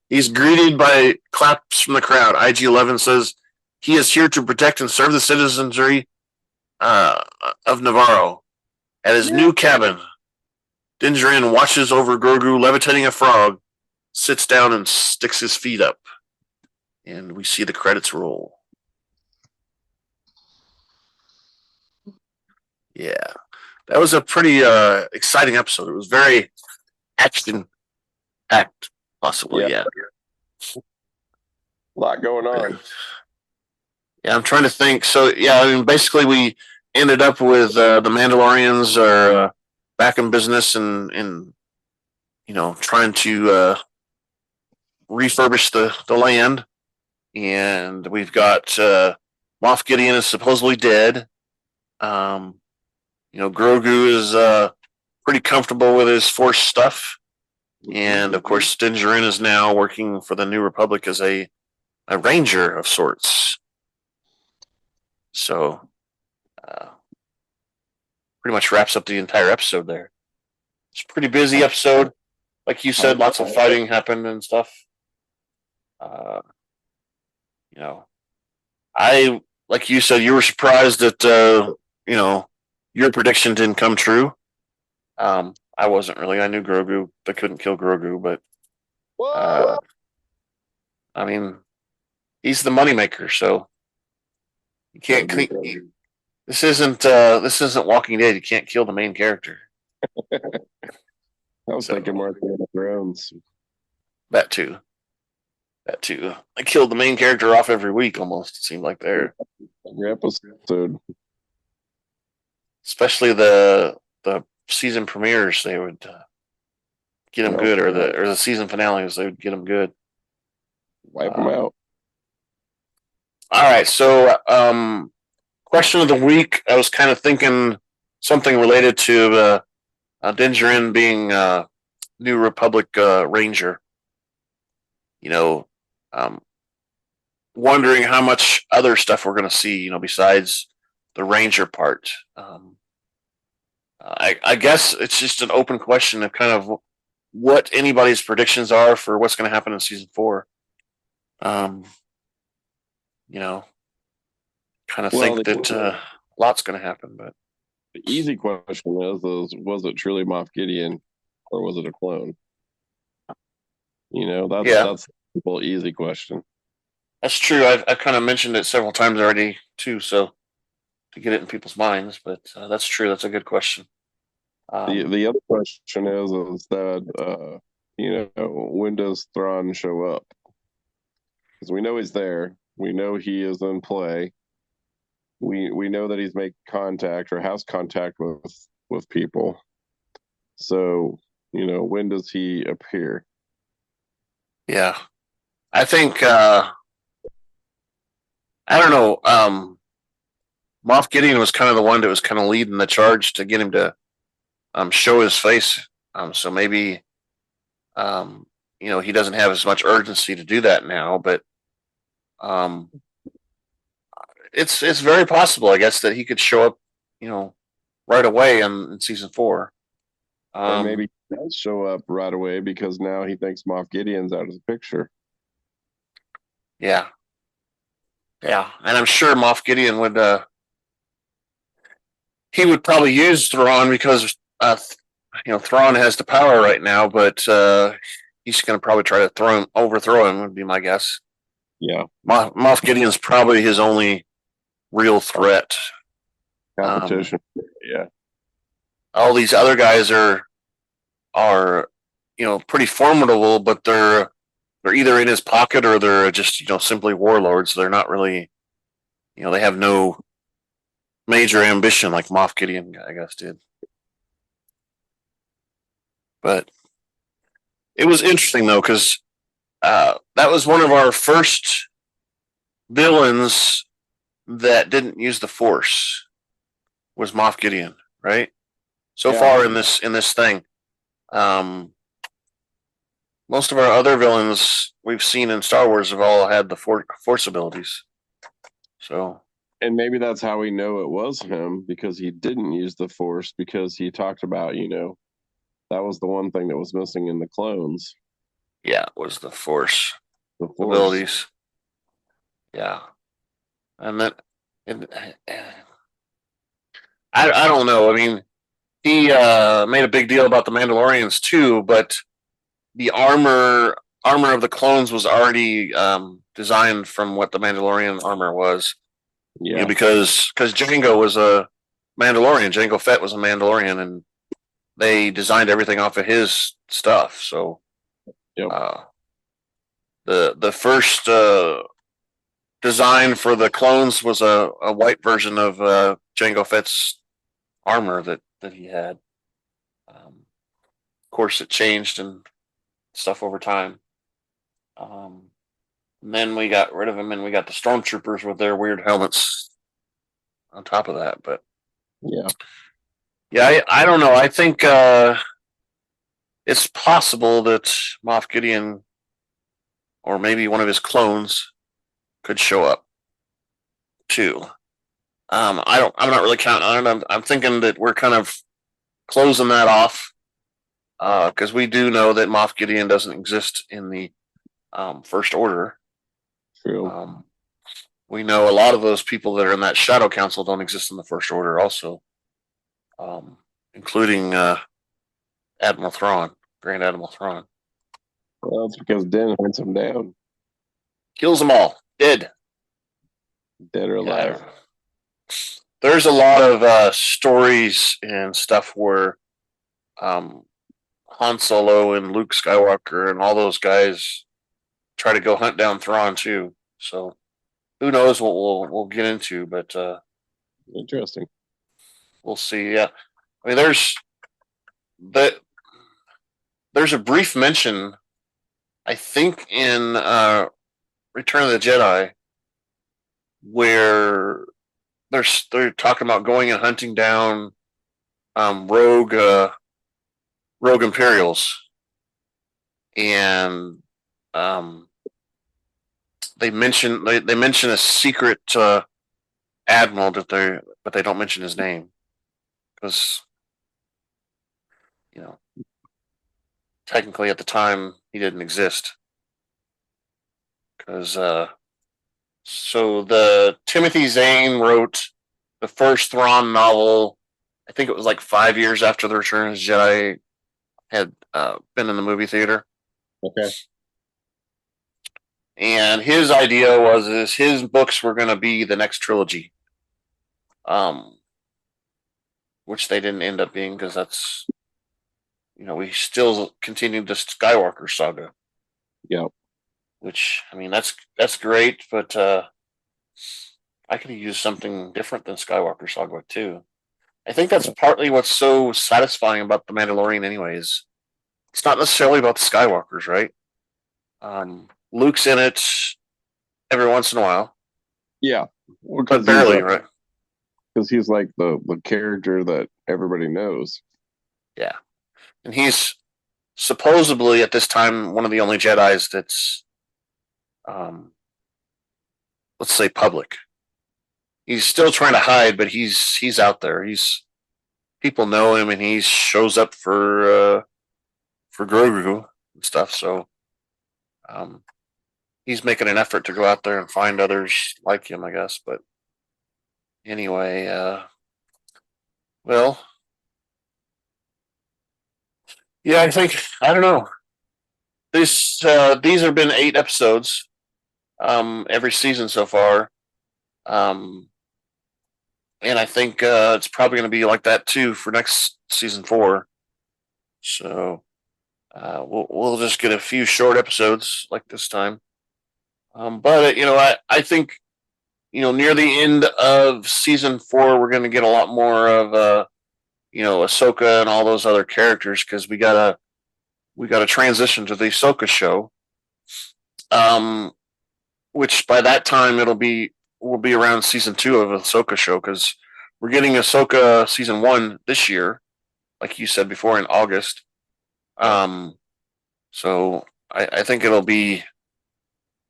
He's greeted by claps from the crowd. IG-11 says he is here to protect and serve the citizenry of Navarro. At his new cabin, Djarin watches over Grogu levitating a frog, sits down and sticks his feet up. And we see the credits roll. Yeah. That was a pretty exciting episode. It was very action-packed, possibly, yeah. A lot going on. Yeah, I'm trying to think. So, yeah, I mean, basically we ended up with the Mandalorians are back in business and trying to refurbish the land. And we've got Moff Gideon is supposedly dead. Grogu is pretty comfortable with his Force stuff. And, of course, Djarin is now working for the New Republic as a ranger of sorts. So, pretty much wraps up the entire episode there. It's a pretty busy episode. Like you said, lots of fighting happened and stuff. Like you said, you were surprised that, your prediction didn't come true. I wasn't really. I knew Grogu. They couldn't kill Grogu, but I mean, he's the moneymaker, so you can't. This isn't Walking Dead. You can't kill the main character. I was thinking more Game of Thrones. That too. I killed the main character off every week almost. It seemed like there. Every episode. Especially the season premieres, they would get them good, or the season finales, they would get them good. Wipe them out. All right, so question of the week. I was kind of thinking something related to Djarin being New Republic Ranger. Wondering how much other stuff we're going to see, besides the Ranger part. I guess it's just an open question of kind of what anybody's predictions are for what's going to happen in season 4. Kind of think that lots going to happen, but the easy question is was it truly Moff Gideon or was it a clone? That's a simple, easy question. That's true. I've kind of mentioned it several times already too, so to get it in people's minds, but that's true. That's a good question. The other question is that when does Thrawn show up? Because we know he's there. We know he is in play. We know that he's made contact or has contact with people. So when does he appear? Yeah, I think I don't know. Moff Gideon was kind of the one that was kind of leading the charge to get him to show his face. So maybe he doesn't have as much urgency to do that now, but it's very possible, I guess, that he could show up, right away in season 4. Or maybe he does show up right away because now he thinks Moff Gideon's out of the picture. Yeah, Yeah, and I'm sure Moff Gideon would. He would probably use Thrawn because Thrawn has the power right now, but he's going to probably try to overthrow him. Would be my guess. Yeah, Moff Gideon's probably his only real threat. competition. Yeah, All these other guys are pretty formidable, but they're either in his pocket or they're just simply warlords. They're not really, they have no major ambition like Moff Gideon, I guess, did. But it was interesting though, because that was one of our first villains that didn't use the Force. Was Moff Gideon, right? So far in this thing, most of our other villains we've seen in Star Wars have all had the Force abilities. So, and maybe that's how we know it was him, because he didn't use the Force, because he talked about, that was the one thing that was missing in the clones. Yeah, was the Force abilities. Yeah, and that. I don't know. I mean, he made a big deal about the Mandalorians too, but the armor of the clones was already designed from what the Mandalorian armor was. Yeah, because Jango was a Mandalorian. Jango Fett was a Mandalorian, and they designed everything off of his stuff. So, yep. The first design for the clones was a white version of Jango Fett's armor that he had. Of course, it changed and stuff over time. And then we got rid of him, and we got the stormtroopers with their weird helmets on top of that. But yeah, I don't know. I think it's possible that Moff Gideon, or maybe one of his clones, could show up too. I'm not really counting on it. I'm thinking that we're kind of closing that off because we do know that Moff Gideon doesn't exist in the First Order. True. We know a lot of those people that are in that Shadow Council don't exist in the First Order, also, including Admiral Thrawn, Grand Admiral Thrawn. Well, it's because Din hunts him down. Kills them all. Dead or alive. Yeah. There's a lot of stories and stuff where Han Solo and Luke Skywalker and all those guys try to go hunt down Thrawn too. So who knows what we'll get into, but interesting. We'll see. Yeah, I mean, there's a brief mention, I think, in Return of the Jedi, where they're talking about going and hunting down rogue Imperials, and they mention a secret admiral but they don't mention his name because technically at the time he didn't exist. Because so the Timothy Zahn wrote the first Thrawn novel. I think it was like 5 years after the Return of the Jedi had been in the movie theater. Okay. And his idea was his books were going to be the next trilogy, which they didn't end up being because that's, we still continued the Skywalker saga. Yeah. Which, I mean, that's great, but I could have used something different than Skywalker saga too. I think that's partly what's so satisfying about The Mandalorian anyways. It's not necessarily about the Skywalkers, right? Luke's in it every once in a while. Yeah. Well, but barely, right? Because he's like the character that everybody knows. Yeah. And he's supposedly at this time one of the only Jedis that's let's say public. He's still trying to hide, but he's out there. People know him, and he shows up for Grogu and stuff. So, he's making an effort to go out there and find others like him, I guess. But anyway, well, yeah, I don't know. These have been 8 episodes, every season so far, and I think it's probably going to be like that too for next season 4. So we'll just get a few short episodes like this time. But I think near the end of season 4, we're going to get a lot more of Ahsoka and all those other characters because we gotta transition to the Ahsoka show. Which by that time will be around season 2 of Ahsoka show because we're getting Ahsoka season 1 this year, like you said before, in August. So I think there'll be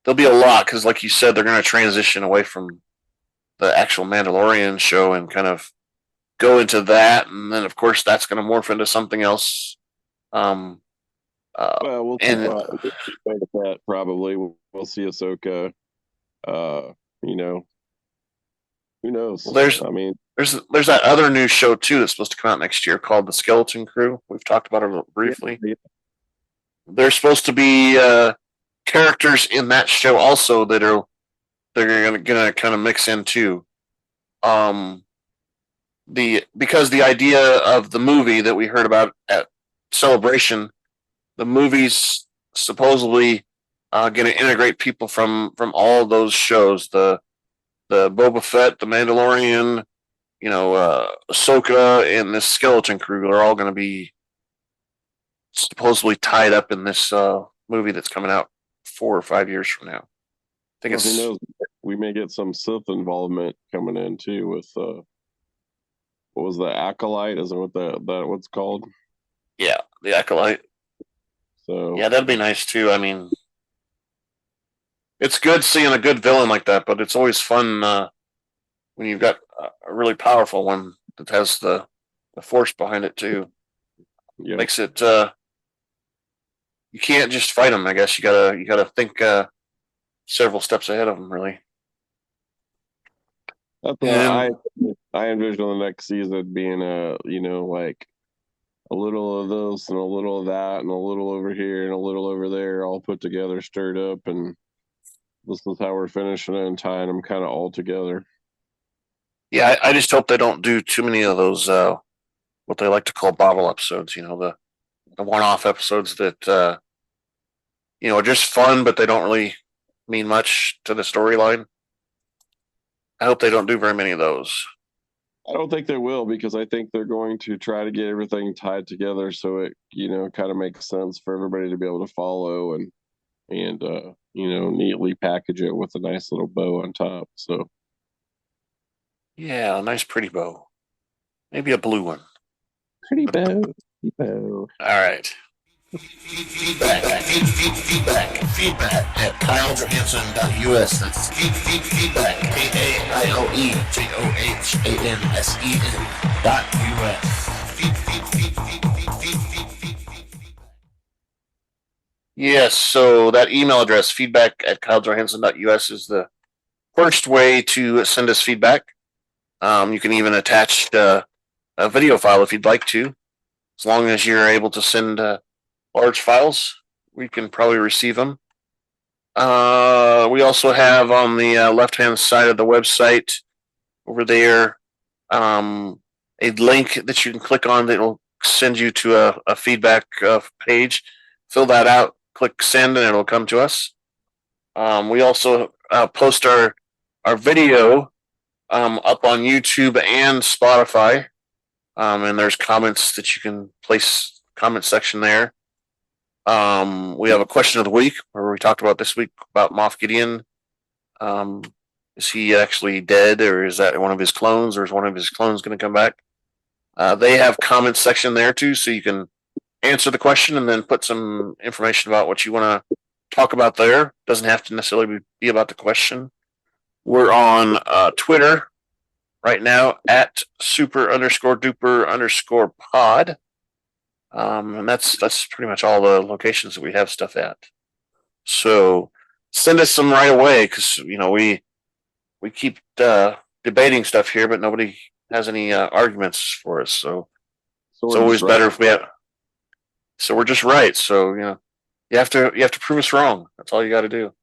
a lot because, like you said, they're going to transition away from the actual Mandalorian show and kind of go into that, and then of course that's going to morph into something else. Well, we'll see that probably. We'll see Ahsoka. Who knows? Well, there's that other new show too that's supposed to come out next year called The Skeleton Crew. We've talked about it briefly. Yeah. There's supposed to be characters in that show also that they're gonna kind of mix in too. Because the idea of the movie that we heard about at Celebration, the movie's supposedly going to integrate people from all those shows, the Boba Fett, the Mandalorian, Ahsoka, and this Skeleton Crew. They're all going to be supposedly tied up in this movie that's coming out 4 or 5 years from now. I think who knows? We may get some Sith involvement coming in too with what was the Acolyte? Is that what's called? Yeah, the Acolyte. So yeah, that'd be nice too. I mean, it's good seeing a good villain like that, but it's always fun when you've got a really powerful one that has the force behind it too. Yeah. Makes it you can't just fight them. I guess you gotta think several steps ahead of them. Really. That's I envision the next season being like a little of this and a little of that and a little over here and a little over there, all put together, stirred up, and this is how we're finishing it and tying them kind of all together. Yeah, I just hope they don't do too many of those what they like to call bottle episodes. The one-off episodes that are just fun, but they don't really mean much to the storyline. I hope they don't do very many of those. I don't think they will because I think they're going to try to get everything tied together so it kind of makes sense for everybody to be able to follow and neatly package it with a nice little bow on top. So yeah, a nice pretty bow, maybe a blue one. Pretty bow. All right. Feedback at KyleJohansson.us. That's feedback, KyleJohansson.us. Yes, so that email address, feedback at KyleJohansson.us, is the first way to send us feedback. You can even attach a video file if you'd like to. As long as you're able to send large files, we can probably receive them. We also have on the left-hand side of the website over there a link that you can click on that will send you to a feedback page. Fill that out, click send, and it'll come to us. We also post our video up on YouTube and Spotify. And there's comments that you can place comment section there. We have a question of the week where we talked about this week about Moff Gideon. Is he actually dead, or is that one of his clones, or is one of his clones going to come back? They have comment section there too, so you can answer the question and then put some information about what you want to talk about there. Doesn't have to necessarily be about the question. We're on Twitter right now at super_duper_pod. And that's pretty much all the locations that we have stuff at. So send us some right away because we keep debating stuff here, but nobody has any arguments for us. So it's always better if we have. So we're just right. So you have to prove us wrong. That's all you got to do.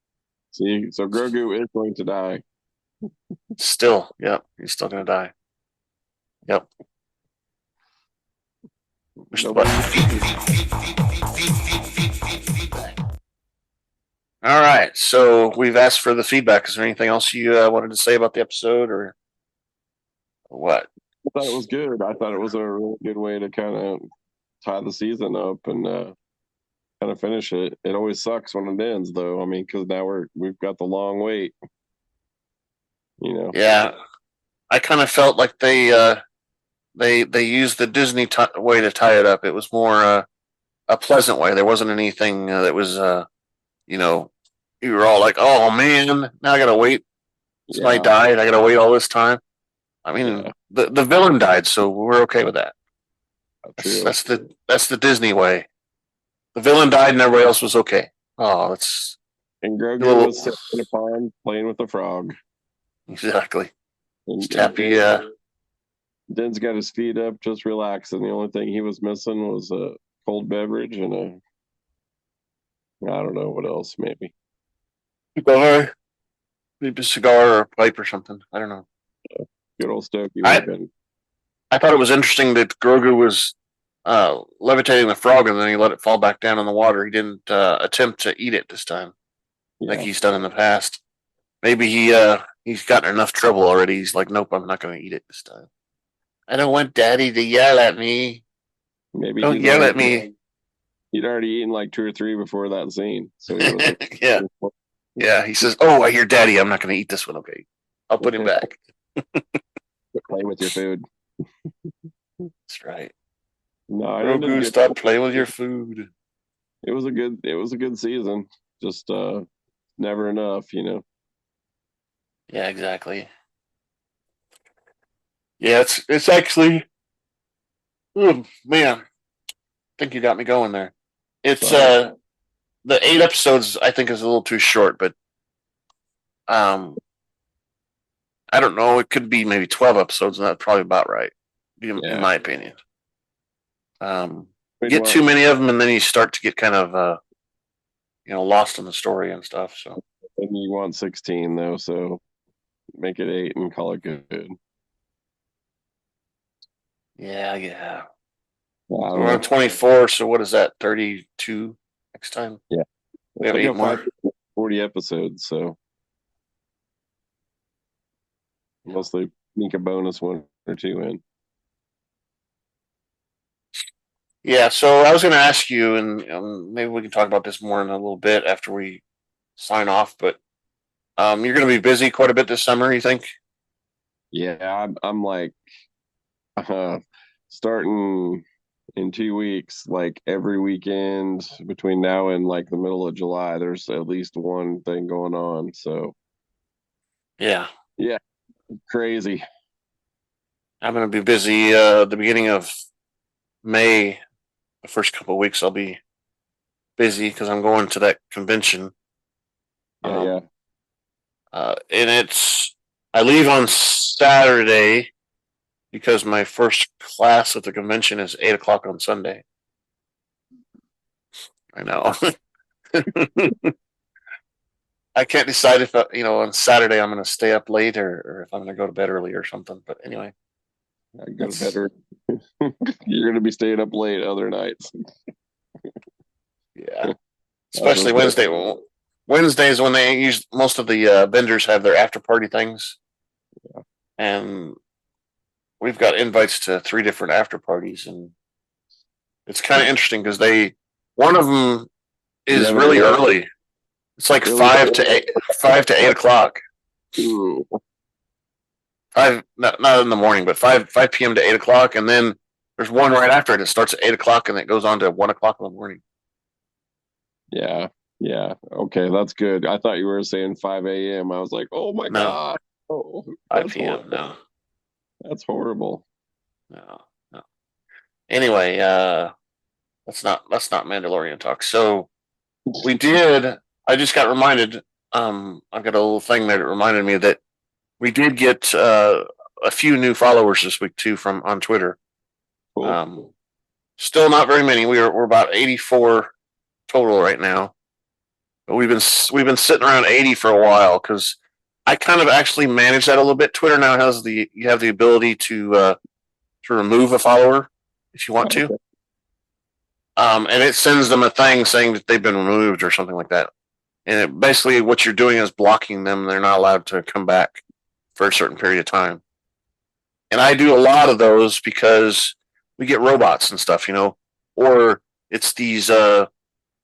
See, so Grogu is going to die. Still, yep, he's still going to die. Yep. All right, so we've asked for the feedback. Is there anything else you wanted to say about the episode, or what? I thought it was good. I thought it was a really good way to kind of tie the season up and kind of finish it. It always sucks when it ends, though. I mean, because now we've got the long wait. Yeah, I kind of felt like they used the Disney way to tie it up. It was more a pleasant way. There wasn't anything that was you were all like, oh man, now I gotta wait. Somebody died. I gotta wait all this time. I mean, the villain died, so we're okay with that. That's the Disney way. The villain died, and everybody else was okay. Oh, that's and Grogu was sitting in a pond playing with the frog. Exactly. And happy. Den's got his feet up, just relaxing. The only thing he was missing was a cold beverage and I don't know what else, maybe. Maybe a cigar or a pipe or something. I don't know. Good old Stokey. I thought it was interesting that Grogu was levitating the frog and then he let it fall back down in the water. He didn't attempt to eat it this time, like he's done in the past. Maybe he's gotten enough trouble already. He's like, nope, I'm not going to eat it this time. I don't want Daddy to yell at me. Maybe don't yell at me. He'd already eaten like 2 or 3 before that scene. So he was yeah. He says, "Oh, I hear Daddy. I'm not going to eat this one. Okay, I'll put him back." Play with your food. That's right. No, Grogu, stop playing with your food. It was a good season. Just never enough, Yeah, exactly. Yeah, it's actually, oh man, I think you got me going there. It's the 8 episodes I think is a little too short, but I don't know. It could be maybe 12 episodes, and that's probably about right, in my opinion. Get too many of them, and then you start to get kind of lost in the story and stuff. So, and you want 16 though, so make it 8 and call it good. Yeah. We're on 24, so what is that? 32 next time? Yeah. We have 8 more. 40 episodes, so unless they sneak a bonus 1 or 2 in. Yeah, so I was going to ask you, and maybe we can talk about this more in a little bit after we sign off, but you're going to be busy quite a bit this summer, you think? Yeah, I'm like starting in 2 weeks, like every weekend between now and like the middle of July, there's at least one thing going on. So yeah, crazy. I'm going to be busy the beginning of May. The first couple of weeks I'll be busy because I'm going to that convention. And I leave on Saturday because my first class at the convention is 8:00 on Sunday. I know. I can't decide if on Saturday I'm going to stay up late or if I'm going to go to bed early or something. But anyway, I go to bed early. You're going to be staying up late other nights. Yeah, especially Wednesday. Wednesdays when they use most of the vendors have their after party things, and we've got invites to 3 different after parties, and it's kind of interesting because one of them is really early. It's like really 5 to 8 o'clock. Ooh. 5, not in the morning, but 5 p.m. to 8 o'clock, and then there's one right after it. It starts at 8 o'clock and it goes on to 1 o'clock in the morning. Yeah. Okay, that's good. I thought you were saying 5 a.m. I was like, oh my god. Oh, 5 p.m. No, that's horrible. No. Anyway, that's not Mandalorian talk. So we did. I just got reminded. I've got a little thing that reminded me that we did get a few new followers this week too from on Twitter. Cool. Still not very many. We're about 84 total right now, but we've been sitting around 80 for a while because I kind of actually manage that a little bit. Twitter now has you have the ability to remove a follower if you want to, and it sends them a thing saying that they've been removed or something like that. And basically, what you're doing is blocking them. They're not allowed to come back for a certain period of time. And I do a lot of those because we get robots and stuff, or it's these,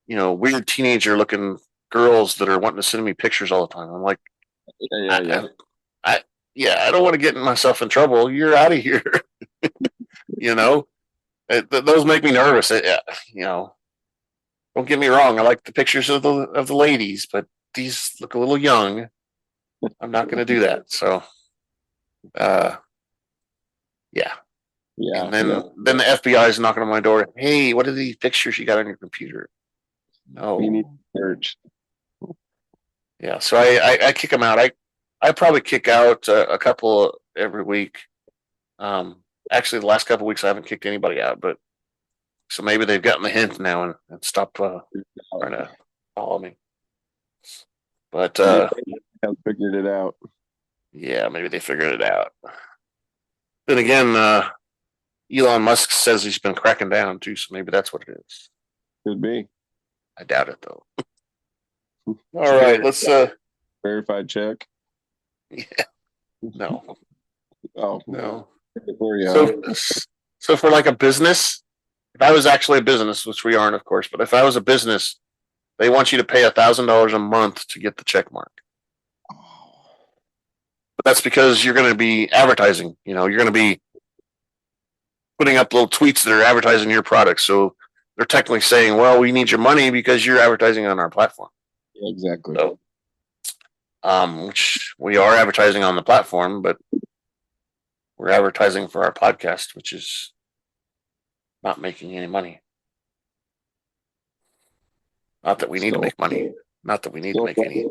weird teenager looking girls that are wanting to send me pictures all the time. I'm like, I don't want to get myself in trouble. You're out of here. Those make me nervous. Don't get me wrong. I like the pictures of the ladies, but these look a little young. I'm not going to do that. So, yeah. And then the FBI is knocking on my door. Hey, what are these pictures you got on your computer? No, you need to search. Yeah, so I kick them out. I probably kick out a couple every week. Actually, the last couple of weeks I haven't kicked anybody out, but so maybe they've gotten the hint now and stopped trying to follow me. But have figured it out. Yeah, maybe they figured it out. Then again, Elon Musk says he's been cracking down too, so maybe that's what it is. Could be. I doubt it though. All right, let's verified check. Yeah. No. Oh no. So for like a business, if I was actually a business, which we aren't, of course, but if I was a business, they want you to pay $1,000 a month to get the check mark. But that's because you're going to be advertising. You're going to be putting up little tweets that are advertising your product. So they're technically saying, well, we need your money because you're advertising on our platform. Yeah, exactly. So, which we are advertising on the platform, but we're advertising for our podcast, which is not making any money. Not that we need to make money. Not that we need to make any.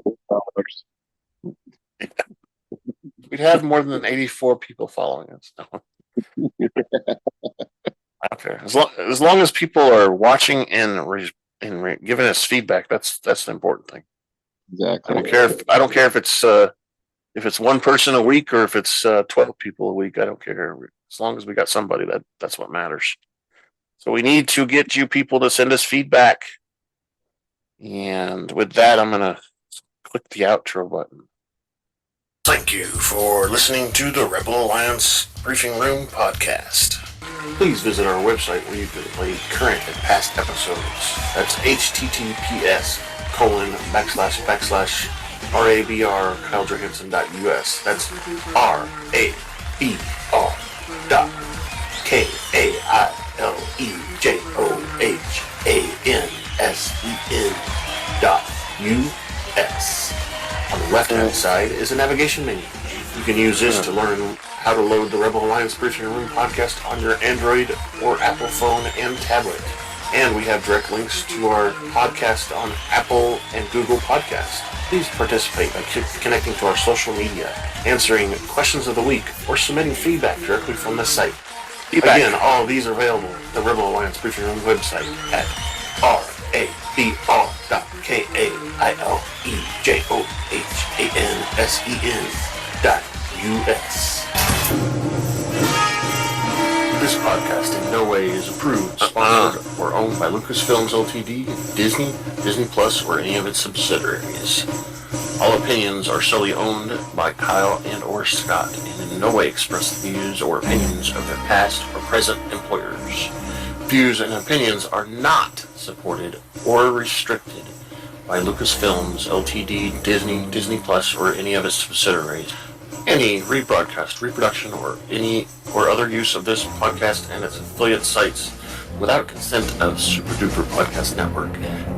We'd have more than 84 people following us. Okay. As long as people are watching and giving us feedback, that's the important thing. Exactly. I don't care if it's one person a week or if it's 12 people a week. I don't care. As long as we got somebody, that's what matters. So we need to get you people to send us feedback. And with that, I'm gonna click the outro button. Thank you for listening to the Rebel Alliance Briefing Room podcast. Please visit our website where you can play current and past episodes. That's https://RABR.KaileJohansson.us. That's RABR.KaileJohansson.us. On the left-hand side is a navigation menu. You can use this to learn how to load the Rebel Alliance Briefing Room podcast on your Android or Apple phone and tablet. And we have direct links to our podcast on Apple and Google Podcasts. Please participate by connecting to our social media, answering questions of the week, or submitting feedback directly from the site. Again, all of these are available at the Rebel Alliance Briefing Room website at RABR.KaileJohansson.us. This podcast in no way is approved, sponsored, or owned by Lucasfilms Ltd., Disney, Disney Plus, or any of its subsidiaries. All opinions are solely owned by Kyle and or Scott and in no way express the views or opinions of their past or present employers. Views and opinions are not supported or restricted by Lucasfilms Ltd., Disney, Disney Plus, or any of its subsidiaries. Any rebroadcast, reproduction, or any or other use of this podcast and its affiliate sites without consent of Super Duper Podcast Network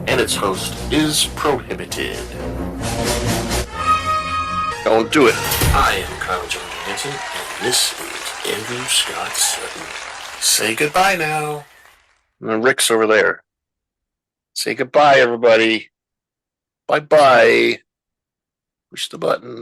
and its host is prohibited. Don't do it. I am Kyle Johansson, and this is Andrew Scott Sutton. Say goodbye now. And Rick's over there. Say goodbye, everybody. Bye-bye. Push the button.